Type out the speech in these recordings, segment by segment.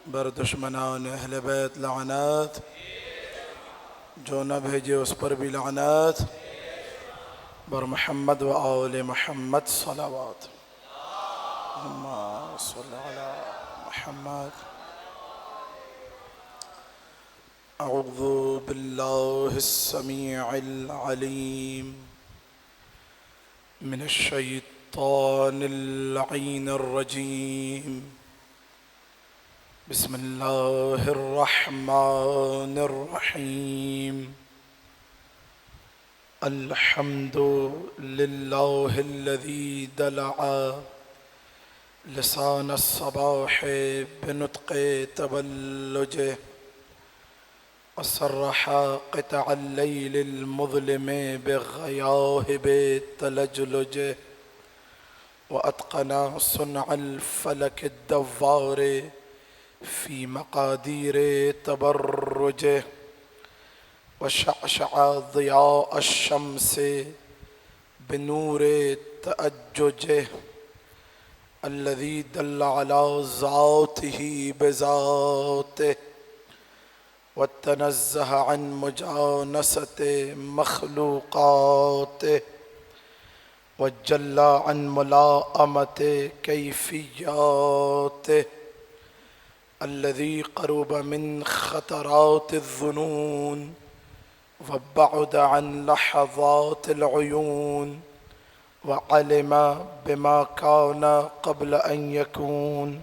بر دشمنان اہل بیت لعنات، جو نہ بھیجے اس پر بھی لعنات، بر محمد و آل محمد صلوات۔ اللہم صل علی محمد۔ اعوذ باللہ السمیع العلیم من الشیطان اللعین الرجیم، بسم اللہ الرحمن الرحیم۔ الحمد للہ الذی دلع لسان الصباح بنطق تبلجہ، وصرح قطع اللیل المظلم بغیاہب تلجلجہ، واتقن صنع الفلک الدوار فی مقادیر تبرجہ، وشعشع ضیاء الشمس بنور تأججہ، الذی دل علی ذاتہ بذاتہ، وتنزہ عن مجانست مخلوقاتہ، وجل عن ملاءمت کیفیاتہ، الذي قرب من خطرات الظنون وبعد عن لحظات العيون، وعلم بما كان قبل أن يكون،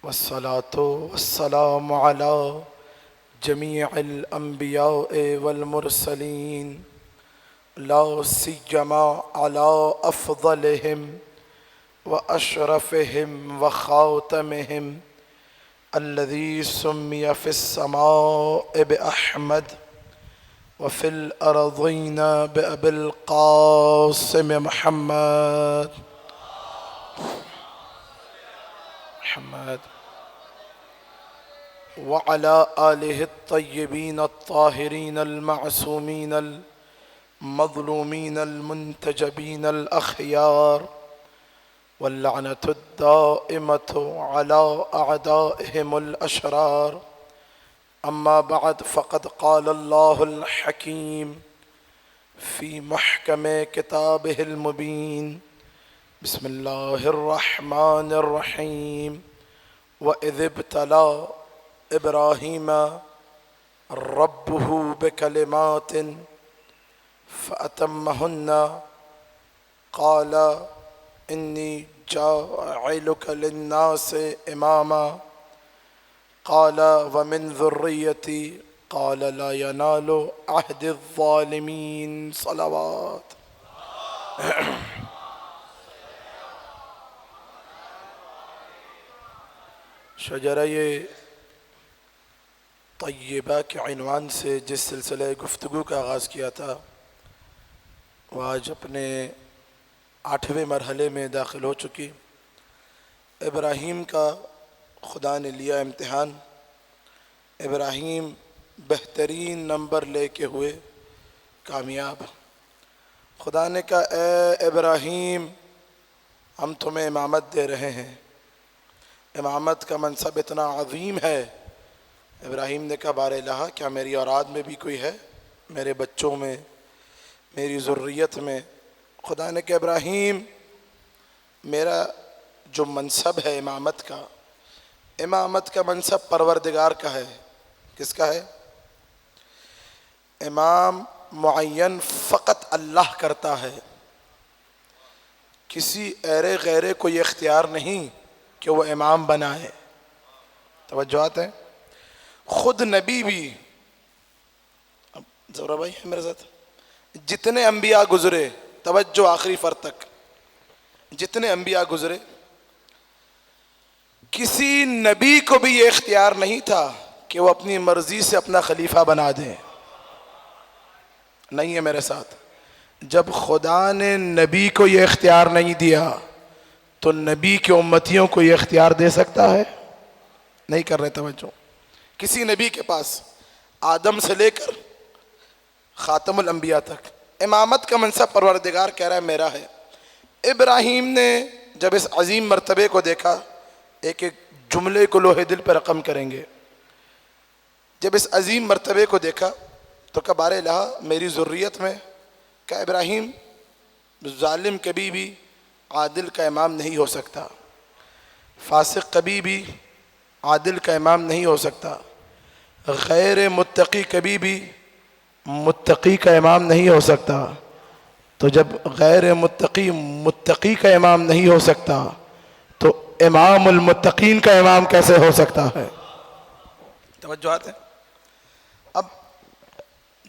والصلاة والسلام على جميع الأنبياء والمرسلين، لا سيما على أفضلهم وأشرفهم وخاتمهم الذي سمي في السماء بأحمد وفي الأرضين بأبي القاسم محمد وعلى آله الطيبين الطاهرين المعصومين المظلومين المنتجبين الأخيار، واللعنة الدائمة على أعدائهم الأشرار. أما بعد، فقد قال الله الحكيم في محكم كتابه المبين، بسم الله الرحمن الرحيم. وإذ ابتلى إبراهيم ربه بكلمات فأتمهن، قال إني جاعلك للناس إماما، قال ومن ذريتي، قال لا ينال عهد الظالمين. صلوات. شجرہ طیبہ کے عنوان سے جس سلسلہ گفتگو کا آغاز کیا تھا، وہ آج اپنے 8ویں مرحلے میں داخل ہو چکی۔ ابراہیم کا خدا نے لیا امتحان۔ ابراہیم بہترین نمبر لے کے ہوئے کامیاب۔ خدا نے کہا اے ابراہیم، ہم تمہیں امامت دے رہے ہیں۔ امامت کا منصب اتنا عظیم ہے۔ ابراہیم نے کہا بار الہ، کیا میری اولاد میں بھی کوئی ہے؟ میرے بچوں میں، میری ذریت میں؟ خدا نے کہا ابراہیم، میرا جو منصب ہے امامت کا منصب پروردگار کا ہے۔ کس کا ہے؟ امام معین فقط اللہ کرتا ہے، کسی غیرے کو یہ اختیار نہیں کہ وہ امام بنائے۔ توجہات ہیں؟ خود نبی بھی، زورا بھائی ہے میرے ساتھ، جتنے انبیاء گزرے، توجہ آخری فرد تک، جتنے انبیاء گزرے، کسی نبی کو بھی یہ اختیار نہیں تھا کہ وہ اپنی مرضی سے اپنا خلیفہ بنا دیں۔ نہیں ہے میرے ساتھ؟ جب خدا نے نبی کو یہ اختیار نہیں دیا تو نبی کے امتیوں کو یہ اختیار دے سکتا ہے؟ نہیں کر رہے توجہ۔ کسی نبی کے پاس آدم سے لے کر خاتم الانبیاء تک امامت کا منصب پروردگار کہہ رہا ہے میرا ہے۔ ابراہیم نے جب اس عظیم مرتبے کو دیکھا، ایک ایک جملے کو لوہے دل پر رقم کریں گے۔ جب اس عظیم مرتبے کو دیکھا تو کہا بار الہ میری ذریت میں کہ ابراہیم ظالم کبھی بھی عادل کا امام نہیں ہو سکتا، فاسق کبھی بھی عادل کا امام نہیں ہو سکتا، غیر متقی کبھی بھی متقی کا امام نہیں ہو سکتا۔ تو جب غیر متقی متقی کا امام نہیں ہو سکتا تو امام المتقین کا امام کیسے ہو سکتا ہے؟ توجہات ہیں۔ اب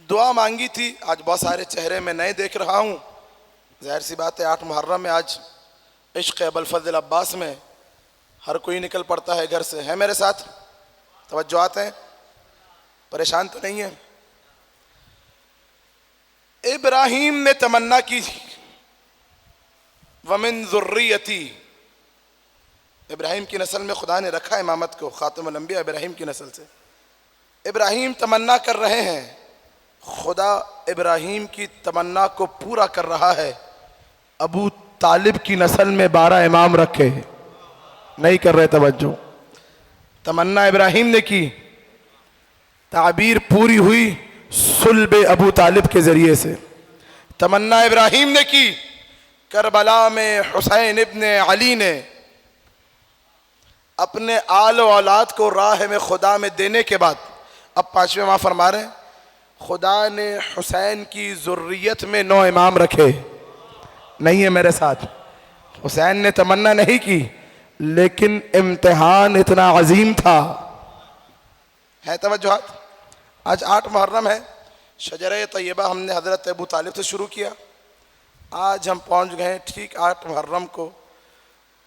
دعا مانگی تھی، آج بہت سارے چہرے میں نئے دیکھ رہا ہوں، ظاہر سی بات ہے 8 محرم میں آج عشق ابوالفضل عباس میں ہر کوئی نکل پڑتا ہے گھر سے، ہے میرے ساتھ؟ توجہات ہیں، پریشان تو نہیں ہے؟ ابراہیم نے تمنا کی ومن ذریتی، ابراہیم کی نسل میں خدا نے رکھا امامت کو، خاتم الانبیاء ابراہیم کی نسل سے۔ ابراہیم تمنا کر رہے ہیں، خدا ابراہیم کی تمنا کو پورا کر رہا ہے، ابو طالب کی نسل میں 12 امام رکھے، نہیں کر رہے توجہ۔ تمنا ابراہیم نے کی، تعبیر پوری ہوئی صلب ابو طالب کے ذریعے سے۔ تمنا ابراہیم نے کی، کربلا میں حسین ابن علی نے اپنے آل و اولاد کو راہ میں خدا میں دینے کے بعد اب 5ویں ماہ فرما رہے ہیں خدا نے حسین کی ذریت میں 9 امام رکھے، نہیں ہے میرے ساتھ؟ حسین نے تمنا نہیں کی لیکن امتحان اتنا عظیم تھا، ہے توجہات؟ آج 8 محرم ہے، شجرہ طیبہ ہم نے حضرت ابو طالب سے شروع کیا، آج ہم پہنچ گئے ٹھیک 8 محرم کو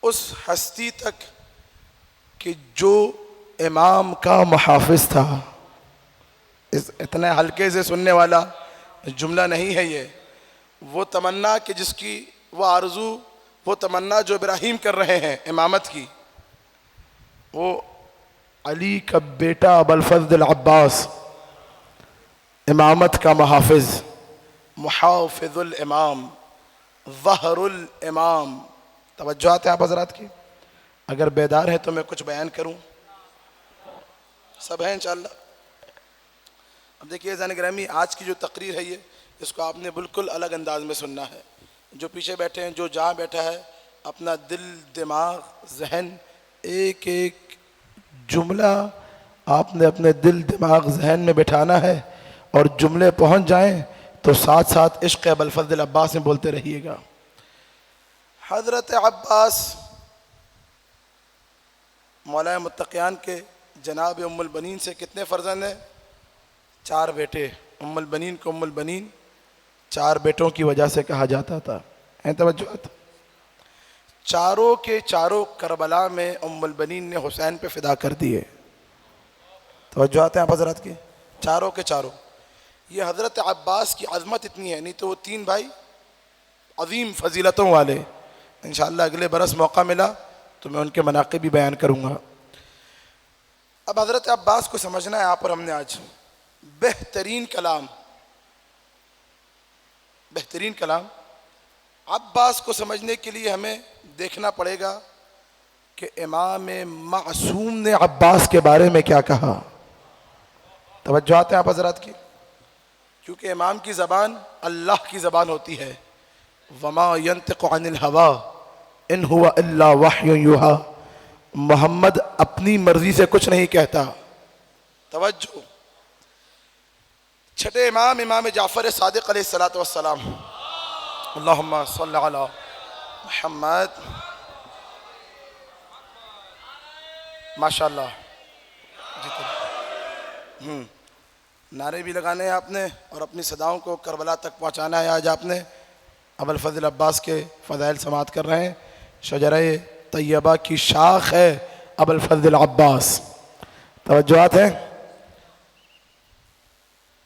اس ہستی تک کہ جو امام کا محافظ تھا۔ اتنے ہلکے سے سننے والا جملہ نہیں ہے یہ، وہ تمنا کہ جس کی وہ آرزو، وہ تمنا جو ابراہیم کر رہے ہیں امامت کی، وہ علی کا بیٹا ابوالفضل عباس امامت کا محافظ، محافظ الامام، ظہر الامام۔ توجہات ہیں آپ حضرات کی؟ اگر بیدار ہیں تو میں کچھ بیان کروں، سب ہیں انشاءاللہ؟ اب دیکھیے عزیزان گرامی، آج کی جو تقریر ہے یہ اس کو آپ نے بالکل الگ انداز میں سننا ہے۔ جو پیچھے بیٹھے ہیں، جو جہاں بیٹھا ہے، اپنا دل، دماغ، ذہن، ایک ایک جملہ آپ نے اپنے دل، دماغ، ذہن میں بٹھانا ہے، اور جملے پہنچ جائیں تو ساتھ ساتھ عشق ابوالفضل عباس میں بولتے رہیے گا۔ حضرت عباس مولا متقیان کے جناب ام البنین سے کتنے فرزند ہیں؟ 4 بیٹے۔ ام البنین کو ام البنین 4 بیٹوں کی وجہ سے کہا جاتا تھا، ہیں توجہات؟ چاروں کے چاروں کربلا میں ام البنین نے حسین پہ فدا کر دیے۔ توجہات ہیں آپ حضرات کی؟ چاروں کے چاروں۔ یہ حضرت عباس کی عظمت اتنی ہے، نہیں تو وہ 3 بھائی عظیم فضیلتوں والے، انشاءاللہ اگلے برس موقع ملا تو میں ان کے مناقب بھی بیان کروں گا۔ اب حضرت عباس کو سمجھنا ہے، یہاں پر ہم نے آج بہترین کلام عباس کو سمجھنے کے لیے ہمیں دیکھنا پڑے گا کہ امام معصوم نے عباس کے بارے میں کیا کہا۔ توجہات ہیں آپ حضرات کی؟ کیونکہ امام کی زبان اللہ کی زبان ہوتی ہے، وما ينطق عن الهوى ان هو الا وحی یوحی، محمد اپنی مرضی سے کچھ نہیں کہتا۔ توجہ، چھٹے امام، امام جعفر صادق علیہ السلام، اللہم صل علی محمد، ماشاءاللہ نعرے بھی لگانے ہیں آپ نے اور اپنی صداؤں کو کربلا تک پہنچانا ہے۔ آج آپ نے ابوالفضل عباس کے فضائل سماعت کر رہے ہیں۔ شجرہ طیبہ کی شاخ ہے ابوالفضل عباس۔ توجہات ہیں؟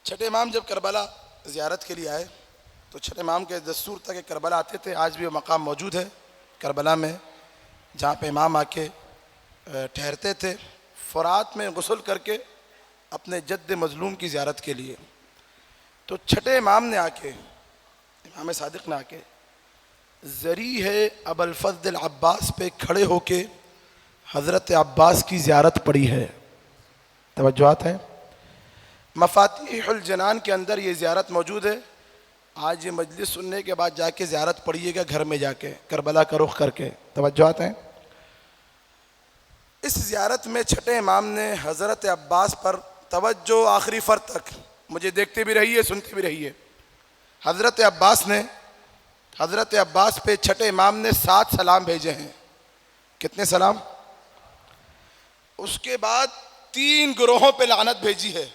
چھٹے امام جب کربلا زیارت کے لیے آئے تو چھٹے امام کے دستور تک کہ کربلا آتے تھے، آج بھی وہ مقام موجود ہے کربلا میں جہاں پہ امام آ کے ٹھہرتے تھے، فرات میں غسل کر کے اپنے جد مظلوم کی زیارت کے لیے۔ تو چھٹے امام نے آ کے، امام صادق نے آ کے ذریح ابوالفضل عباس پہ کھڑے ہو کے حضرت عباس کی زیارت پڑھی ہے. توجہات ہیں. مفاتیح الجنان کے اندر یہ زیارت موجود ہے. آج یہ مجلس سننے کے بعد جا کے زیارت پڑھیے گا گھر میں جا کے کربلا کا رخ کر کے. توجہات ہیں. اس زیارت میں چھٹے امام نے حضرت عباس پر توجہ آخری فرد تک مجھے دیکھتے بھی رہیے سنتے بھی رہیے. حضرت عباس پہ چھٹے امام نے 7 سلام بھیجے ہیں. کتنے سلام؟ اس کے بعد 3 گروہوں پہ لعنت بھیجی ہے.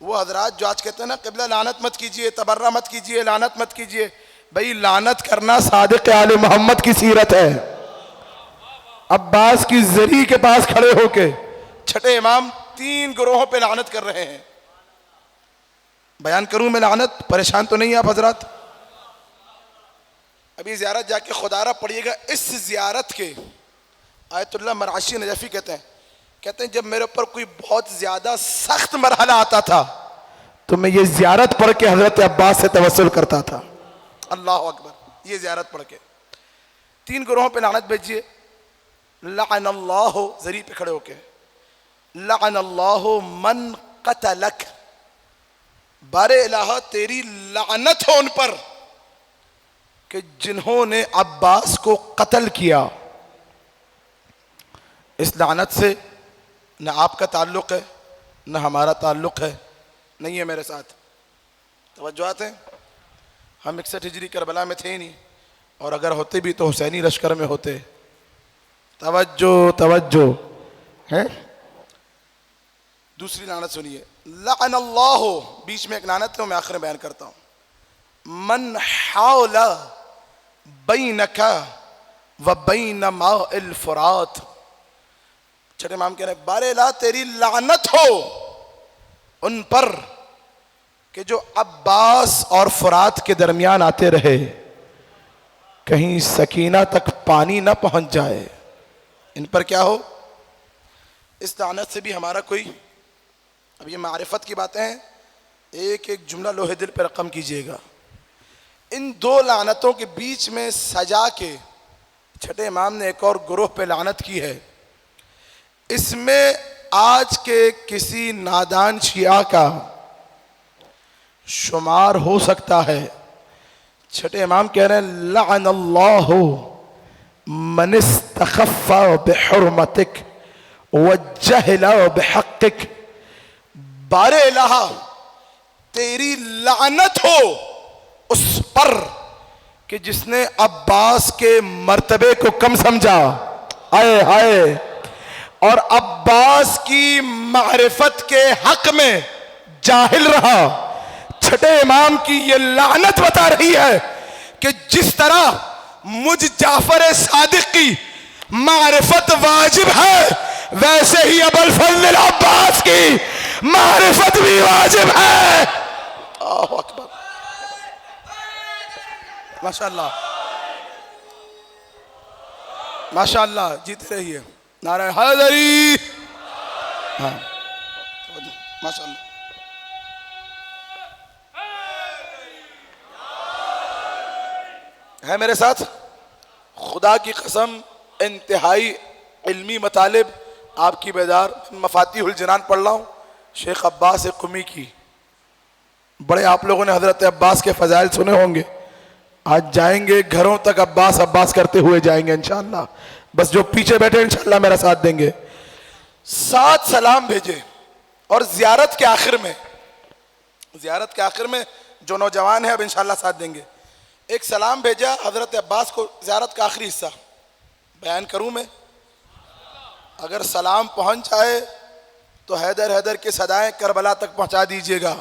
وہ حضرات جو آج کہتے ہیں نا قبلہ لعنت مت کیجئے، تبرہ مت کیجئے، لعنت مت کیجئے، بھئی لعنت کرنا صادق آل محمد کی سیرت ہے. عباس کی زری کے پاس کھڑے ہو کے چھٹے امام 3 گروہوں پہ لعنت کر رہے ہیں. بیان کروں میں لعنت؟ پریشان تو نہیں آپ حضرات؟ ابھی زیارت جا کے خدا را پڑھیے گا. اس زیارت کے آیت اللہ مرعشی نجفی کہتے ہیں جب میرے اوپر کوئی بہت زیادہ سخت مرحلہ آتا تھا تو میں یہ زیارت پڑھ کے حضرت عباس سے توسل کرتا تھا. اللہ اکبر. یہ زیارت پڑھ کے 3 گروہوں پہ لعنت بھیجیے. لعن اللہ، زری پہ کھڑے ہو کے، لعن اللہ من قتلک، بار الہ تیری لعنت ہو ان پر کہ جنہوں نے عباس کو قتل کیا. اس لعنت سے نہ آپ کا تعلق ہے نہ ہمارا تعلق ہے، نہیں ہے میرے ساتھ. توجہات ہیں. ہم 61 ہجری کربلا میں تھے ہی نہیں، اور اگر ہوتے بھی تو حسینی لشکر میں ہوتے. توجہ ہے. دوسری لعنت سنیے. لعن اللہ، بیچ میں ایک لعنت ہے میں آخر میں بیان کرتا ہوں. من حاول بینک و بین ماء الفرات. چھٹے امام کہہ رہے ہیں بار الہ تیری لعنت ہو ان پر کہ جو عباس اور فرات کے درمیان آتے رہے، کہیں سکینہ تک پانی نہ پہنچ جائے. ان پر کیا ہو؟ اس لعنت سے بھی ہمارا کوئی، اب یہ معرفت کی باتیں ہیں، ایک ایک جملہ لوہے دل پہ رقم کیجئے گا. ان 2 لعنتوں کے بیچ میں سجا کے چھٹے امام نے ایک اور گروہ پہ لعنت کی ہے. اس میں آج کے کسی نادان شیعہ کا شمار ہو سکتا ہے. چھٹے امام کہہ رہے ہیں لعن اللہ من استخف بحرمتک وجہل بحقک. بار الہ تیری لعنت ہو اس پر کہ جس نے عباس کے مرتبے کو کم سمجھا، آئے ہائے، اور عباس کی معرفت کے حق میں جاہل رہا. چھٹے امام کی یہ لعنت بتا رہی ہے کہ جس طرح مجھ جعفر صادق کی معرفت واجب ہے، ویسے ہی ابوالفضل العباس کی معرفت بھی واجب ہے. اللہ اکبر. ماشاءاللہ ماشاءاللہ. جیتے رہیے. نعرہ حیدری. ہاں ماشاءاللہ. ہے میرے ساتھ؟ خدا کی قسم انتہائی علمی مطالب آپ کی بیدار. مفاتیح الجنان پڑھ رہا ہوں شیخ عباس قمی کی. بڑے آپ لوگوں نے حضرت عباس کے فضائل سنے ہوں گے. آج جائیں گے گھروں تک عباس عباس کرتے ہوئے جائیں گے انشاءاللہ. بس جو پیچھے بیٹھے انشاءاللہ میرا ساتھ دیں گے. 7 سلام بھیجے. اور زیارت کے آخر میں جو نوجوان ہیں اب انشاءاللہ ساتھ دیں گے. ایک سلام بھیجا حضرت عباس کو. زیارت کا آخری حصہ بیان کروں میں؟ اگر سلام پہنچ جائے تو حیدر حیدر کی صدائیں کربلا تک پہنچا دیجئے گا،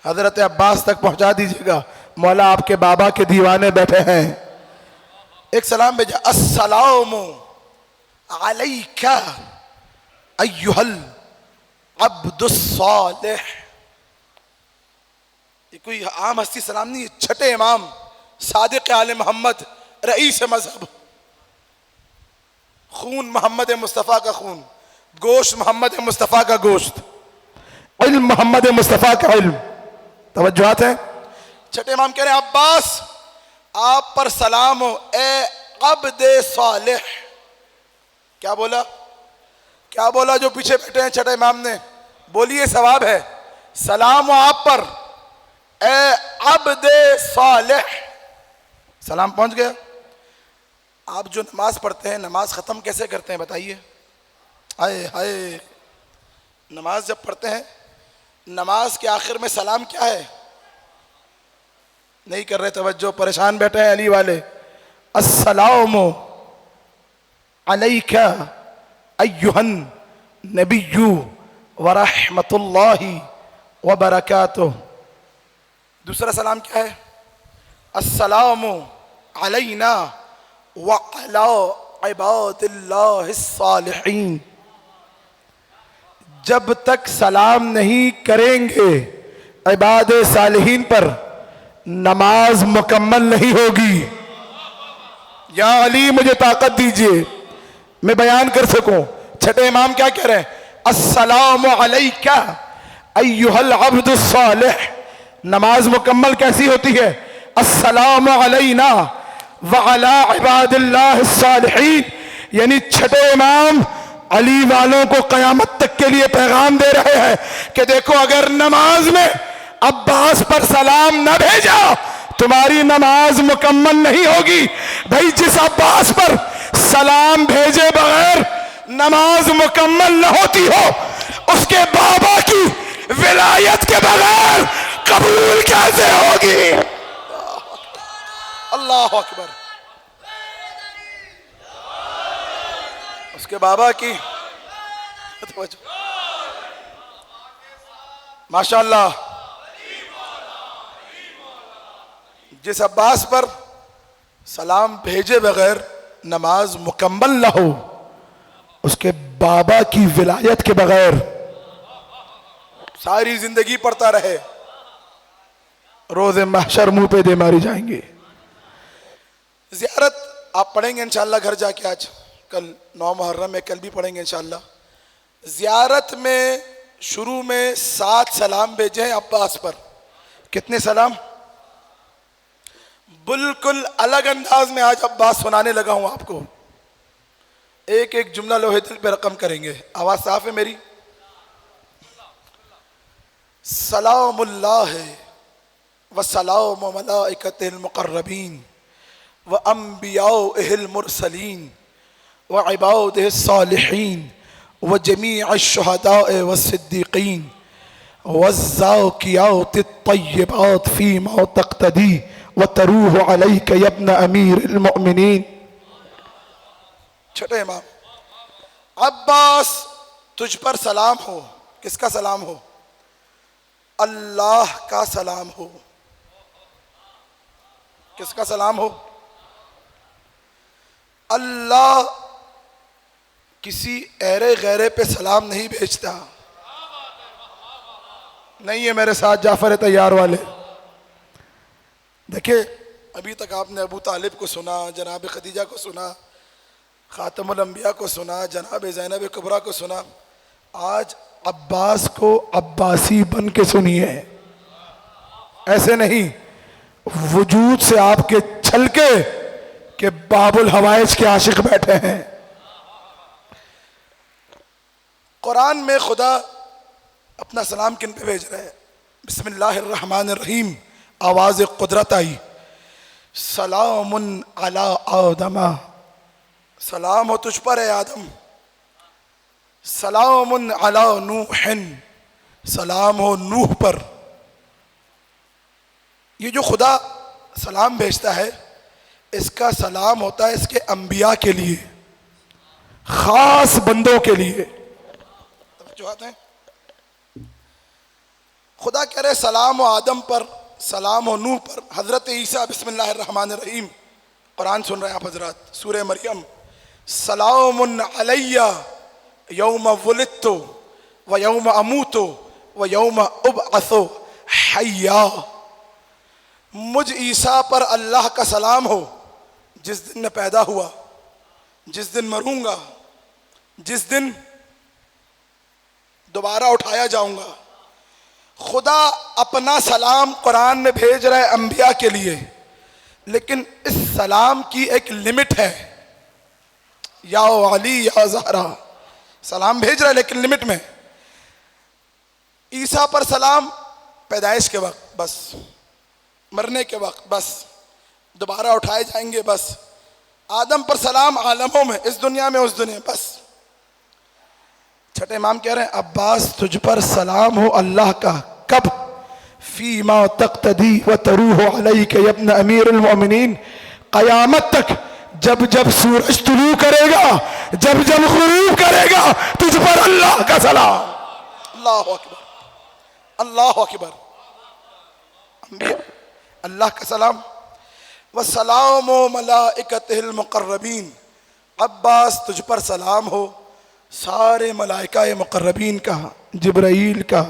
حضرت عباس تک پہنچا دیجئے گا. مولا آپ کے بابا کے دیوانے بیٹھے ہیں. ایک سلام بھیجا. السلام علیک ایھا العبد الصالح. یہ کوئی عام ہستی سلام نہیں. چھٹے امام صادق آل محمد، رئیس مذہب، خون محمد مصطفیٰ کا خون، گوشت محمد مصطفیٰ کا گوشت، علم محمد مصطفیٰ کا علم. توجہات ہیں. چھٹے امام کہہ رہے ہیں عباس آپ پر سلام ہو اے عبد صالح. کیا بولا؟ کیا بولا جو پیچھے بیٹھے ہیں چھٹے امام نے؟ بولیے ثواب ہے. سلام ہو آپ پر اے عبد صالح. سلام پہنچ گیا. آپ جو نماز پڑھتے ہیں نماز ختم کیسے کرتے ہیں بتائیے؟ ہائے ہائے، نماز جب پڑھتے ہیں نماز کے آخر میں سلام کیا ہے؟ نہیں کر رہے توجہ، پریشان بیٹھے ہیں علی والے. السلام علیک ایھا النبی ورحمۃ اللہ وبرکاتہ. دوسرا سلام کیا ہے؟ السلام علینا وعلی عباد اللہ الصالحین. جب تک سلام نہیں کریں گے عباد صالحین پر نماز مکمل نہیں ہوگی. یا علی مجھے طاقت دیجئے میں بیان کر سکوں. چھٹے امام کیا کہہ رہے ہیں؟ السلام علیک ایھا العبد الصالح. نماز مکمل کیسی ہوتی ہے؟ السلام علینا وعلی عباد اللہ الصالحین. یعنی چھٹے امام علی والوں کو قیامت تک کے لیے پیغام دے رہے ہیں کہ دیکھو اگر نماز میں عباس پر سلام نہ بھیجا تمہاری نماز مکمل نہیں ہوگی. بھائی جس عباس پر سلام بھیجے بغیر نماز مکمل نہ ہوتی ہو اس کے بابا کی ولایت کے بغیر قبول کیسے ہوگی؟ اللہ اکبر. اس کے بابا کی ماشاءاللہ جس عباس پر سلام بھیجے بغیر نماز مکمل نہ ہو اس کے بابا کی ولایت کے بغیر ساری زندگی پڑھتا رہے روز محشر منہ پہ دے ماری جائیں گے. زیارت آپ پڑھیں گے انشاءاللہ گھر جا کے. آج کل 9 محرم ہے، کل بھی پڑھیں گے انشاءاللہ. زیارت میں شروع میں 7 سلام بھیجے ہیں عباس پر. کتنے سلام؟ بالکل الگ انداز میں آج عباس سنانے لگا ہوں آپ کو. ایک ایک جملہ لوہے دل پہ رقم کریں گے. آواز صاف ہے میری؟ سلام اللہ وسلام ملائکۃ المقربین وانبیاء المرسلین وعباده الصالحین وجمیع الشہداء والصدیقین والزاکیات الطیبات فیما تقتدی وتروح علیک یا ابن امیر المؤمنین. چھٹے امام عباس تجھ پر سلام ہو. کس کا سلام ہو؟ اللہ کا سلام ہو. کس کا سلام ہو؟ اللہ کسی ایرے غیرے پہ سلام نہیں بھیجتا. نہیں ہے میرے ساتھ جعفر طیار والے. دیکھیں ابھی تک آپ نے ابو طالب کو سنا، جناب خدیجہ کو سنا، خاتم الانبیاء کو سنا، جناب زینب کبریٰ کو سنا. آج عباس کو عباسی بن کے سنیے. ایسے نہیں وجود سے آپ کے چھلکے کہ باب الحوائج کے عاشق بیٹھے ہیں. قرآن میں خدا اپنا سلام کن پہ بھیج رہے ہیں؟ بسم اللہ الرحمن الرحیم. آواز قدرت آئی. سلام علی آدم. سلام ہو تجھ پر اے آدم. سلام علی نوح. سلام ہو نوح پر. یہ جو خدا سلام بھیجتا ہے اس کا سلام ہوتا ہے اس کے انبیاء کے لیے، خاص بندوں کے لیے. جو آتے ہیں خدا کہہ رہے سلام و آدم پر، سلام و نوح پر. حضرت عیسیٰ بسم اللہ الرحمن الرحیم قرآن سن رہے ہیں آپ حضرات، سورہ مریم. سلام علی یوم ولدت و یوم اموت و یوم ابعث حیا. مجھ عیسیٰ پر اللہ کا سلام ہو جس دن میں پیدا ہوا، جس دن مروں گا، جس دن دوبارہ اٹھایا جاؤں گا. خدا اپنا سلام قرآن میں بھیج رہا ہے انبیاء کے لیے، لیکن اس سلام کی ایک لمٹ ہے. یا علی یا زہرا. سلام بھیج رہا ہے لیکن لمٹ میں. عیسیٰ پر سلام پیدائش کے وقت بس، مرنے کے وقت بس، دوبارہ اٹھائے جائیں گے بس. آدم پر سلام عالموں میں، اس دنیا میں اس دنیا بس. چھٹے امام کہہ رہے ہیں عباس تجھ پر سلام ہو اللہ کا، کب؟ فیما تقتدی و تروح علیک یا ابن امیر المؤمنین، قیامت تک جب جب سورج طلوع کرے گا، جب جب غروب کرے گا، تجھ پر اللہ کا سلام. اللہ اکبر، اللہ اکبر. انبیاء اللہ کا سلام. وسلام و ملائکتہ المقربین، عباس تجھ پر سلام ہو سارے ملائکہ مقربین کا، جبرائیل کا،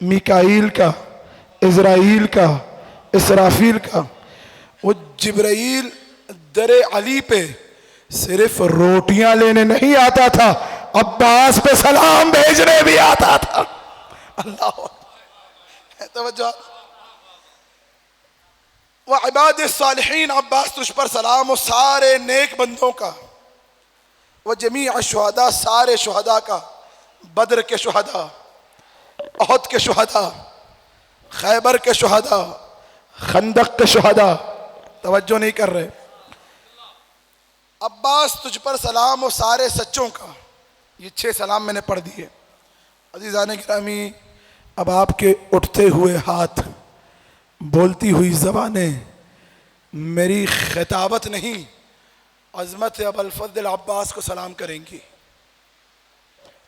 میکائیل کا، عزرائیل کا، اسرافیل کا. وہ جبرائیل در علی پہ صرف روٹیاں لینے نہیں آتا تھا، عباس پہ سلام بھیجنے بھی آتا تھا. اللہ توجہ. وعباد الصالحین، عباس تجھ پر سلام ہو سارے نیک بندوں کا. وجمیع الشہداء، سارے شہداء کا، بدر کے شہداء، احد کے شہداء، خیبر کے شہداء، خندق کے شہداء. توجہ نہیں کر رہے. عباس تجھ پر سلام ہو سارے سچوں کا. یہ 6 سلام میں نے پڑھ دیے. عزیزان گرامی، اب آپ کے اٹھتے ہوئے ہاتھ، بولتی ہوئی زبانیں میری خطابت نہیں، عظمت ابو الفضل عباس کو سلام کریں گی.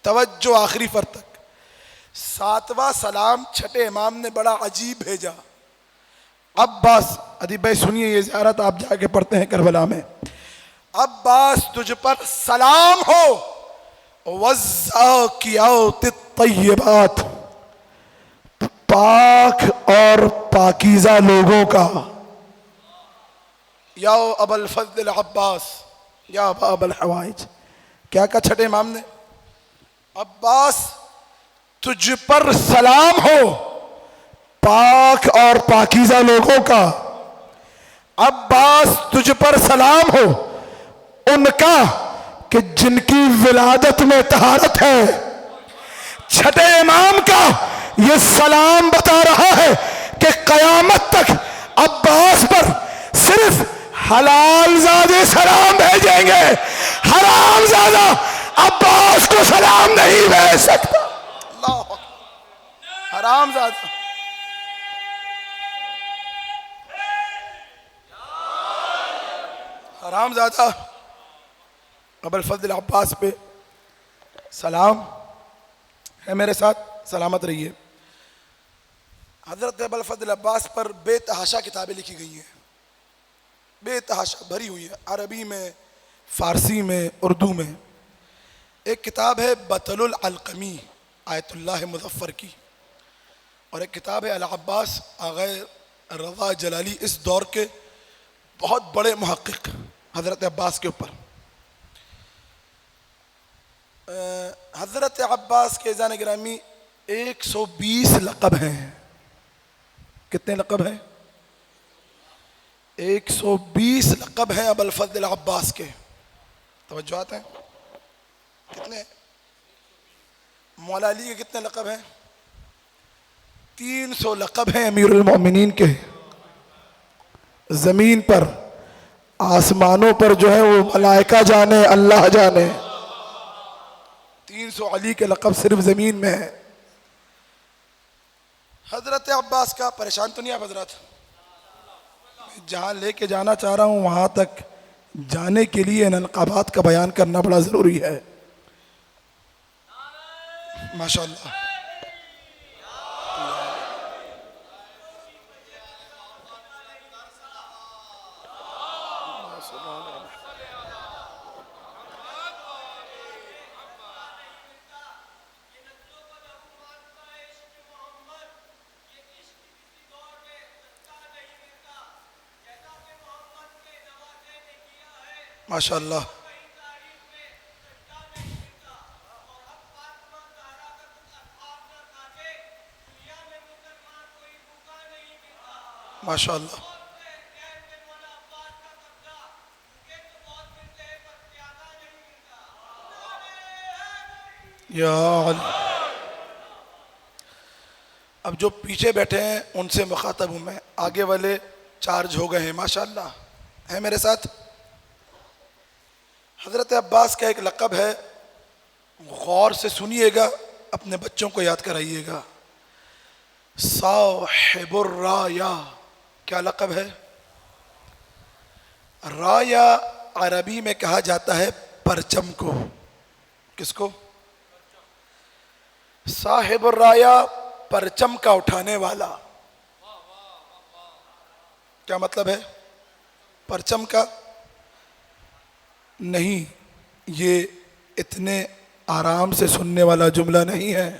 توجہ آخری فر تک. 7واں سلام چھٹے امام نے بڑا عجیب بھیجا. عباس، ادیب بھائی سنیے، یہ زیارت آپ جا کے پڑھتے ہیں کربلا میں. عباس تجھ پر سلام ہو والزاکیات الطیبات، پاک اور پاکیزہ لوگوں کا. یا ابا الفضل عباس یا ابا الحوائج. کیا کہا چھٹے امام نے؟ عباس تجھ پر سلام ہو پاک اور پاکیزہ لوگوں کا. عباس تجھ پر سلام ہو ان کا کہ جن کی ولادت میں طہارت ہے. چھٹے امام کا یہ سلام بتا رہا ہے کہ قیامت تک عباس پر صرف حلال زادے سلام بھیجیں گے، حرام زادہ عباس کو سلام نہیں بھیج سکتا. اللہ حرام زادہ. حرام زادہ ابو الفضل عباس پہ سلام ہے. میرے ساتھ سلامت رہیے. حضرت ابو الفضل عباس پر بے تحاشا کتابیں لکھی گئی ہیں، بے تحاشا بھری ہوئی ہے، عربی میں، فارسی میں، اردو میں. ایک کتاب ہے بطل العلقمی آیت اللہ مظفر کی، اور ایک کتاب ہے العباس آغا رضا جلالی، اس دور کے بہت بڑے محقق حضرت عباس کے اوپر. حضرت عباس کے عزیزان گرامی 120 لقب ہیں. کتنے لقب ہیں؟ 120 لقب ہیں ابو الفضل عباس کے. توجہات ہیں کتنے؟ مولا علی کے کتنے لقب ہیں؟ 300 لقب ہیں امیر المومنین کے. زمین پر، آسمانوں پر جو ہے وہ ملائکہ جانے، اللہ جانے. 300 علی کے لقب صرف زمین میں ہے. حضرت عباس کا پریشان تو نہیں آپ حضرات؟ جہاں لے کے جانا چاہ رہا ہوں وہاں تک جانے کے لیے ان القابات کا بیان کرنا بڑا ضروری ہے. ماشاءاللہ. ماشاءاللہ. ماشاءاللہ. یا علی۔ اب جو پیچھے بیٹھے ہیں ان سے مخاطب ہوں میں، آگے والے چارج ہو گئے ہیں ماشاءاللہ، ہیں میرے ساتھ؟ حضرت عباس کا ایک لقب ہے، غور سے سنیے گا، اپنے بچوں کو یاد کرائیے گا۔ صاحب الرایا، کیا لقب ہے؟ رایا عربی میں کہا جاتا ہے پرچم کو۔ کس کو؟ صاحب الرایا، پرچم کا اٹھانے والا۔ کیا مطلب ہے پرچم کا؟ نہیں، یہ اتنے آرام سے سننے والا جملہ نہیں ہے۔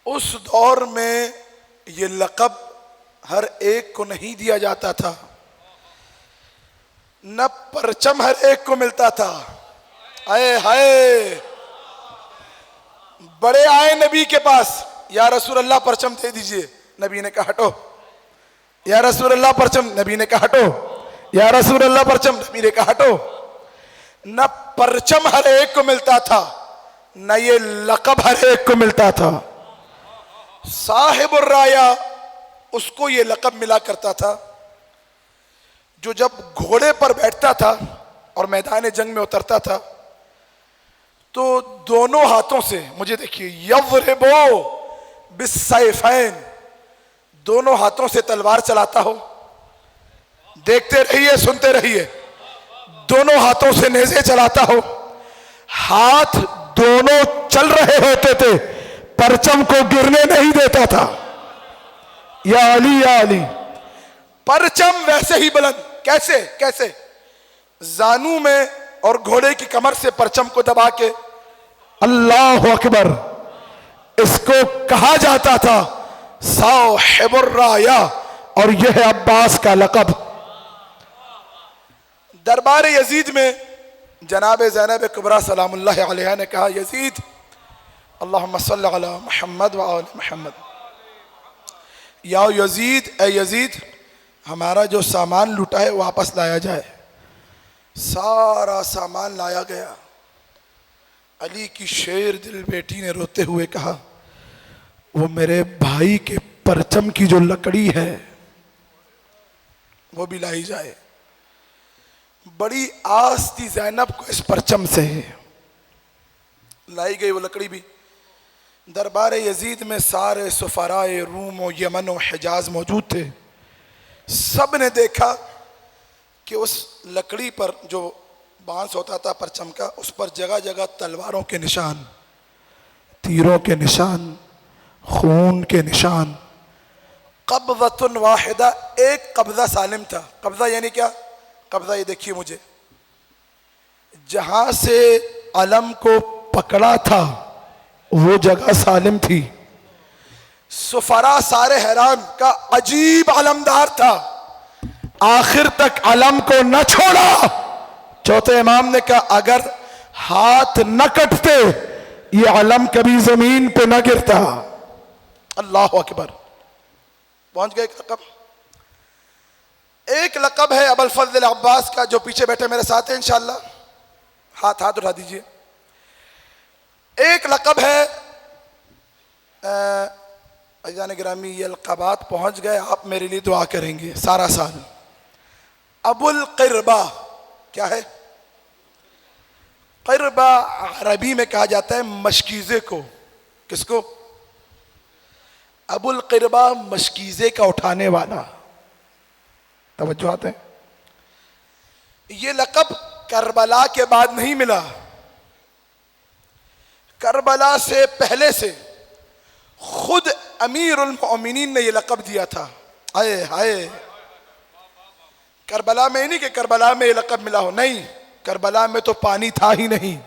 اس دور میں یہ لقب ہر ایک کو نہیں دیا جاتا تھا، نہ پرچم ہر ایک کو ملتا تھا۔ آئے ہائے، بڑے آئے نبی کے پاس، یا رسول اللہ پرچم دے دیجئے، نبی نے کہا ہٹو۔ یا رسول اللہ پرچم، نبی نے کہا ہٹو۔ یا رسول اللہ پرچم، نبی نے کہا ہٹو۔ نہ پرچم ہر ایک کو ملتا تھا، نہ یہ لقب ہر ایک کو ملتا تھا۔ صاحب الرایا، اس کو یہ لقب ملا کرتا تھا جو جب گھوڑے پر بیٹھتا تھا اور میدان جنگ میں اترتا تھا تو دونوں ہاتھوں سے، مجھے دیکھیے، یضربو بالسیفین، دونوں ہاتھوں سے تلوار چلاتا ہو، دیکھتے رہیے، سنتے رہیے، دونوں ہاتھوں سے نیزے چلاتا ہو، ہاتھ دونوں چل رہے ہوتے تھے، پرچم کو گرنے نہیں دیتا تھا۔ یا علی یا علی، پرچم ویسے ہی بلند، کیسے زانو میں اور گھوڑے کی کمر سے پرچم کو دبا کے، اللہ اکبر، اس کو کہا جاتا تھا صاحب الرایا، اور یہ ہے عباس کا لقب۔ دربار یزید میں جناب زینب کبریٰ سلام اللہ علیہ نے کہا، یزید، اللہم صلی علی محمد وآل محمد، یا یزید، اے یزید، ہمارا جو سامان لوٹا ہے واپس لایا جائے۔ سارا سامان لایا گیا۔ علی کی شیر دل بیٹی نے روتے ہوئے کہا، وہ میرے بھائی کے پرچم کی جو لکڑی ہے وہ بھی لائی جائے۔ بڑی آس تھی زینب کو اس پرچم سے، لائی گئی وہ لکڑی بھی۔ دربار یزید میں سارے سفرائے روم و یمن و حجاز موجود تھے۔ سب نے دیکھا کہ اس لکڑی پر جو بانس ہوتا تھا پرچم کا، اس پر جگہ جگہ تلواروں کے نشان، تیروں کے نشان، خون کے نشان۔ قبضۃ واحدہ، ایک قبضہ سالم تھا۔ قبضہ یعنی کیا؟ قبضہ یہ دیکھیے مجھے، جہاں سے علم کو پکڑا تھا وہ جگہ سالم تھی۔ سفرا سارے حیران، کا عجیب علمدار تھا، آخر تک علم کو نہ چھوڑا۔ چوتھے امام نے کہا اگر ہاتھ نہ کٹتے یہ علم کبھی زمین پہ نہ گرتا۔ اللہ اکبر، پہنچ گئے ایک لقب۔ ایک لقب ہے ابو الفضل عباس کا، جو پیچھے بیٹھے میرے ساتھ ہیں انشاءاللہ، ہاتھ اٹھا دیجئے۔ ایک لقب ہے، عزیزان گرامی یہ القابات پہنچ گئے، آپ میرے لیے دعا کریں گے سارا سال۔ ابو القربہ، کیا ہے؟ قربہ عربی میں کہا جاتا ہے مشکیزے کو۔ کس کو؟ ابو القربہ، مشکیزے کا اٹھانے والا۔ توجہ ہیں، یہ لقب کربلا کے بعد نہیں ملا، کربلا سے پہلے سے خود امیر المؤمنین نے یہ لقب دیا تھا۔ آئے ہائے، کربلا میں نہیں کہ کربلا میں یہ لقب ملا ہو، نہیں، کربلا میں تو پانی تھا ہی نہیں۔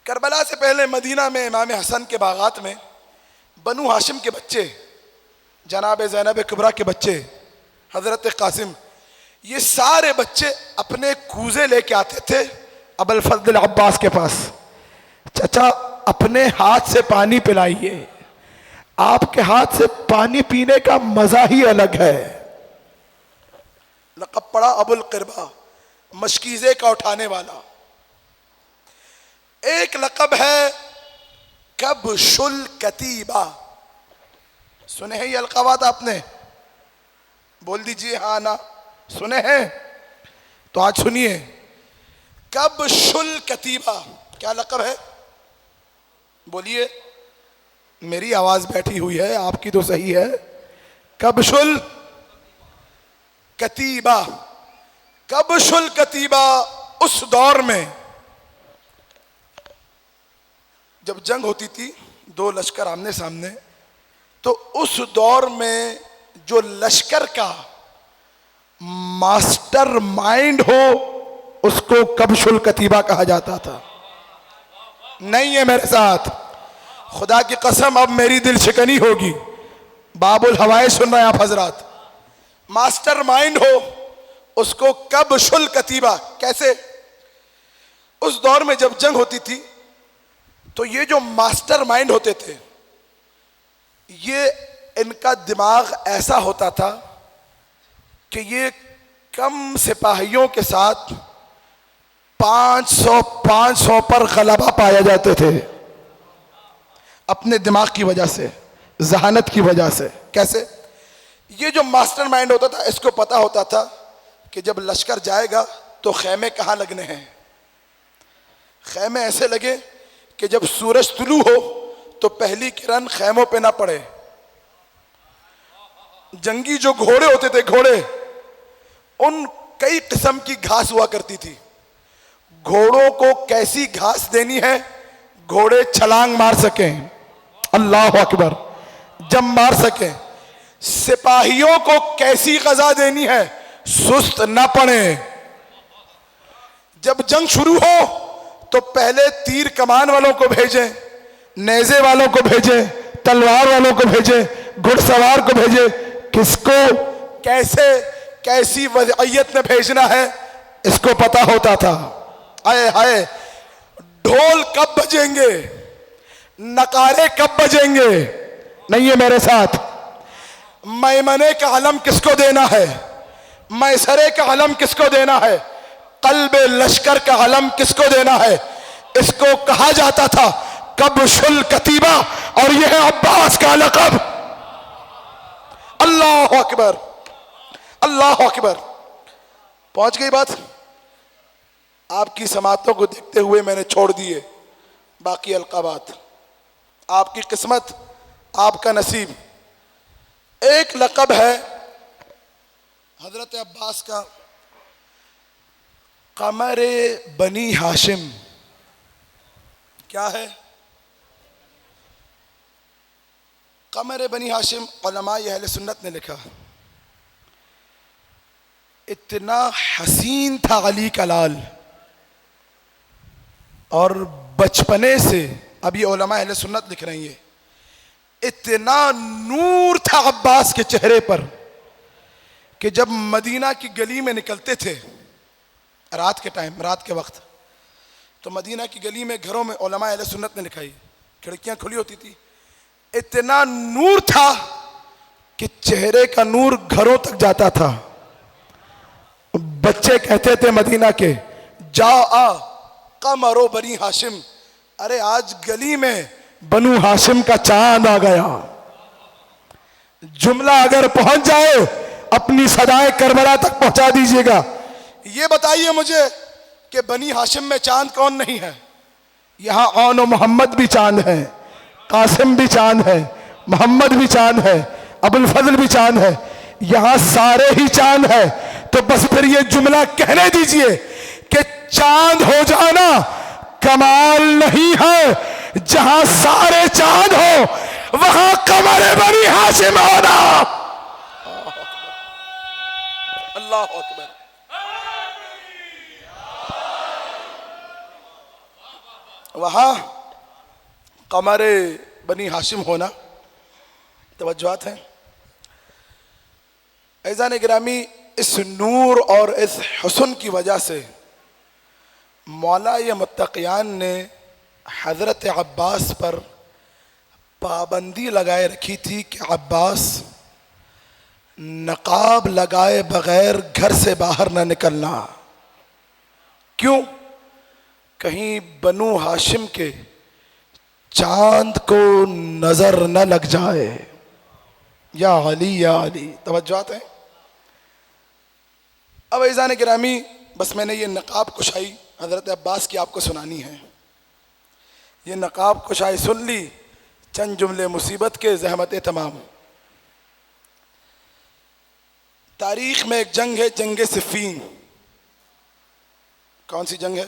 کربلا سے پہلے مدینہ میں امام حسن کے باغات میں بنو ہاشم کے بچے، جناب زینب کبریٰ کے بچے، حضرت قاسم، یہ سارے بچے اپنے کوزے لے کے آتے تھے ابو الفضل عباس کے پاس، چچا اپنے ہاتھ سے پانی پلائیے، آپ کے ہاتھ سے پانی پینے کا مزہ ہی الگ ہے۔ لقب پڑا ابو القربہ، مشکیزے کا اٹھانے والا۔ ایک لقب ہے کبش الکتیبہ. سنے ہیں یہ القابات آپ نے؟ بول دیجئے ہاں نا. سنے ہیں؟ تو آج سنیے. کبش الکتیبہ کیا لقب ہے؟ بولیے. میری آواز بیٹھی ہوئی ہے، آپ کی تو صحیح ہے. کبش الکتیبہ. کبش الکتیبہ اس دور میں جب جنگ ہوتی تھی، دو لشکر آمنے سامنے، تو اس دور میں جو لشکر کا ماسٹر مائنڈ ہو اس کو کبش الکتیبہ کہا جاتا تھا. نہیں ہے میرے ساتھ؟ خدا کی قسم اب میری دل شکنی ہوگی. باب الہوائے سن رہے ہیں آپ حضرات؟ ماسٹر مائنڈ ہو اس کو کبش الکتیبہ. کیسے؟ اس دور میں جب جنگ ہوتی تھی تو یہ جو ماسٹر مائنڈ ہوتے تھے، یہ ان کا دماغ ایسا ہوتا تھا کہ یہ کم سپاہیوں کے ساتھ 500 پر غلبہ پایا جاتے تھے اپنے دماغ کی وجہ سے، ذہانت کی وجہ سے. کیسے؟ یہ جو ماسٹر مائنڈ ہوتا تھا اس کو پتا ہوتا تھا کہ جب لشکر جائے گا تو خیمے کہاں لگنے ہیں. خیمے ایسے لگے کہ جب سورج طلوع ہو تو پہلی کرن خیموں پہ نہ پڑے. جنگی جو گھوڑے ہوتے تھے، گھوڑے، ان کئی قسم کی گھاس ہوا کرتی تھی. گھوڑوں کو کیسی گھاس دینی ہے گھوڑے چھلانگ مار سکیں، اللہ اکبر، جم مار سکیں. سپاہیوں کو کیسی غذا دینی ہے سست نہ پڑیں. جب جنگ شروع ہو تو پہلے تیر کمان والوں کو بھیجیں، نیزے والوں کو بھیجیں، تلوار والوں کو بھیجیں، گھڑ سوار کو بھیجیں. کس کو کیسے کیسی وضعیت میں بھیجنا ہے اس کو پتا ہوتا تھا. آئے ہائے، ڈھول کب بجیں گے، نقارے کب بجیں گے. نہیں ہے میرے ساتھ؟ میمنے کا علم کس کو دینا ہے، میسرے کا علم کس کو دینا ہے، قلب لشکر کا علم کس کو دینا ہے، اس کو کہا جاتا تھا کبش الکتیبہ. اور یہ ہے عباس کا لقب. اللہ اکبر، اللہ اکبر. پہنچ گئی بات؟ آپ کی سماعتوں کو دیکھتے ہوئے میں نے چھوڑ دیے باقی القابات. آپ کی قسمت، آپ کا نصیب. ایک لقب ہے حضرت عباس کا، قمر بنی ہاشم. کیا ہے؟ قمر بنی ہاشم. علماء اہل سنت نے لکھا اتنا حسین تھا علی کا لال، اور بچپنے سے، اب یہ علماء اہل سنت لکھ رہی ہیں، اتنا نور تھا عباس کے چہرے پر کہ جب مدینہ کی گلی میں نکلتے تھے رات کے ٹائم، رات کے وقت، تو مدینہ کی گلی میں گھروں میں علماء اہل سنت نے لکھائی کھڑکیاں کھلی ہوتی تھی. اتنا نور تھا کہ چہرے کا نور گھروں تک جاتا تھا. بچے کہتے تھے مدینہ کے، جا قمر بنی ہاشم، ارے آج گلی میں بنو ہاشم کا چاند آ گیا. جملہ اگر پہنچ جائے اپنی صدائے کربلا تک پہنچا دیجئے گا. یہ بتائیے مجھے کہ بنی ہاشم میں چاند کون نہیں ہے؟ یہاں اون و محمد بھی چاند ہے، قاسم بھی چاند ہے، محمد بھی چاند ہے، ابو الفضل بھی چاند ہے، یہاں سارے ہی چاند ہے. تو بس پھر یہ جملہ کہنے دیجئے کہ چاند ہو جانا کمال نہیں ہے، جہاں سارے چاند ہو وہاں قمر بنی ہاشم ہونا. اللہ اکبر. وہاں قمر بنی ہاشم ہونا. توجہات ہیں عزیزان گرامی. اس نور اور اس حسن کی وجہ سے مولا متقیان نے حضرت عباس پر پابندی لگائے رکھی تھی کہ عباس نقاب لگائے بغیر گھر سے باہر نہ نکلنا. کیوں؟ کہیں بنو ہاشم کے چاند کو نظر نہ لگ جائے. یا علی یا علی. توجہات ہیں. اب عزیزان گرامی، بس میں نے یہ نقاب کشائی حضرت عباس کی آپ کو سنانی ہے. یہ نقاب کشائی سن لی، چند جملے مصیبت کے، زحمت تمام. تاریخ میں ایک جنگ ہے، جنگ صفین. کون سی جنگ ہے؟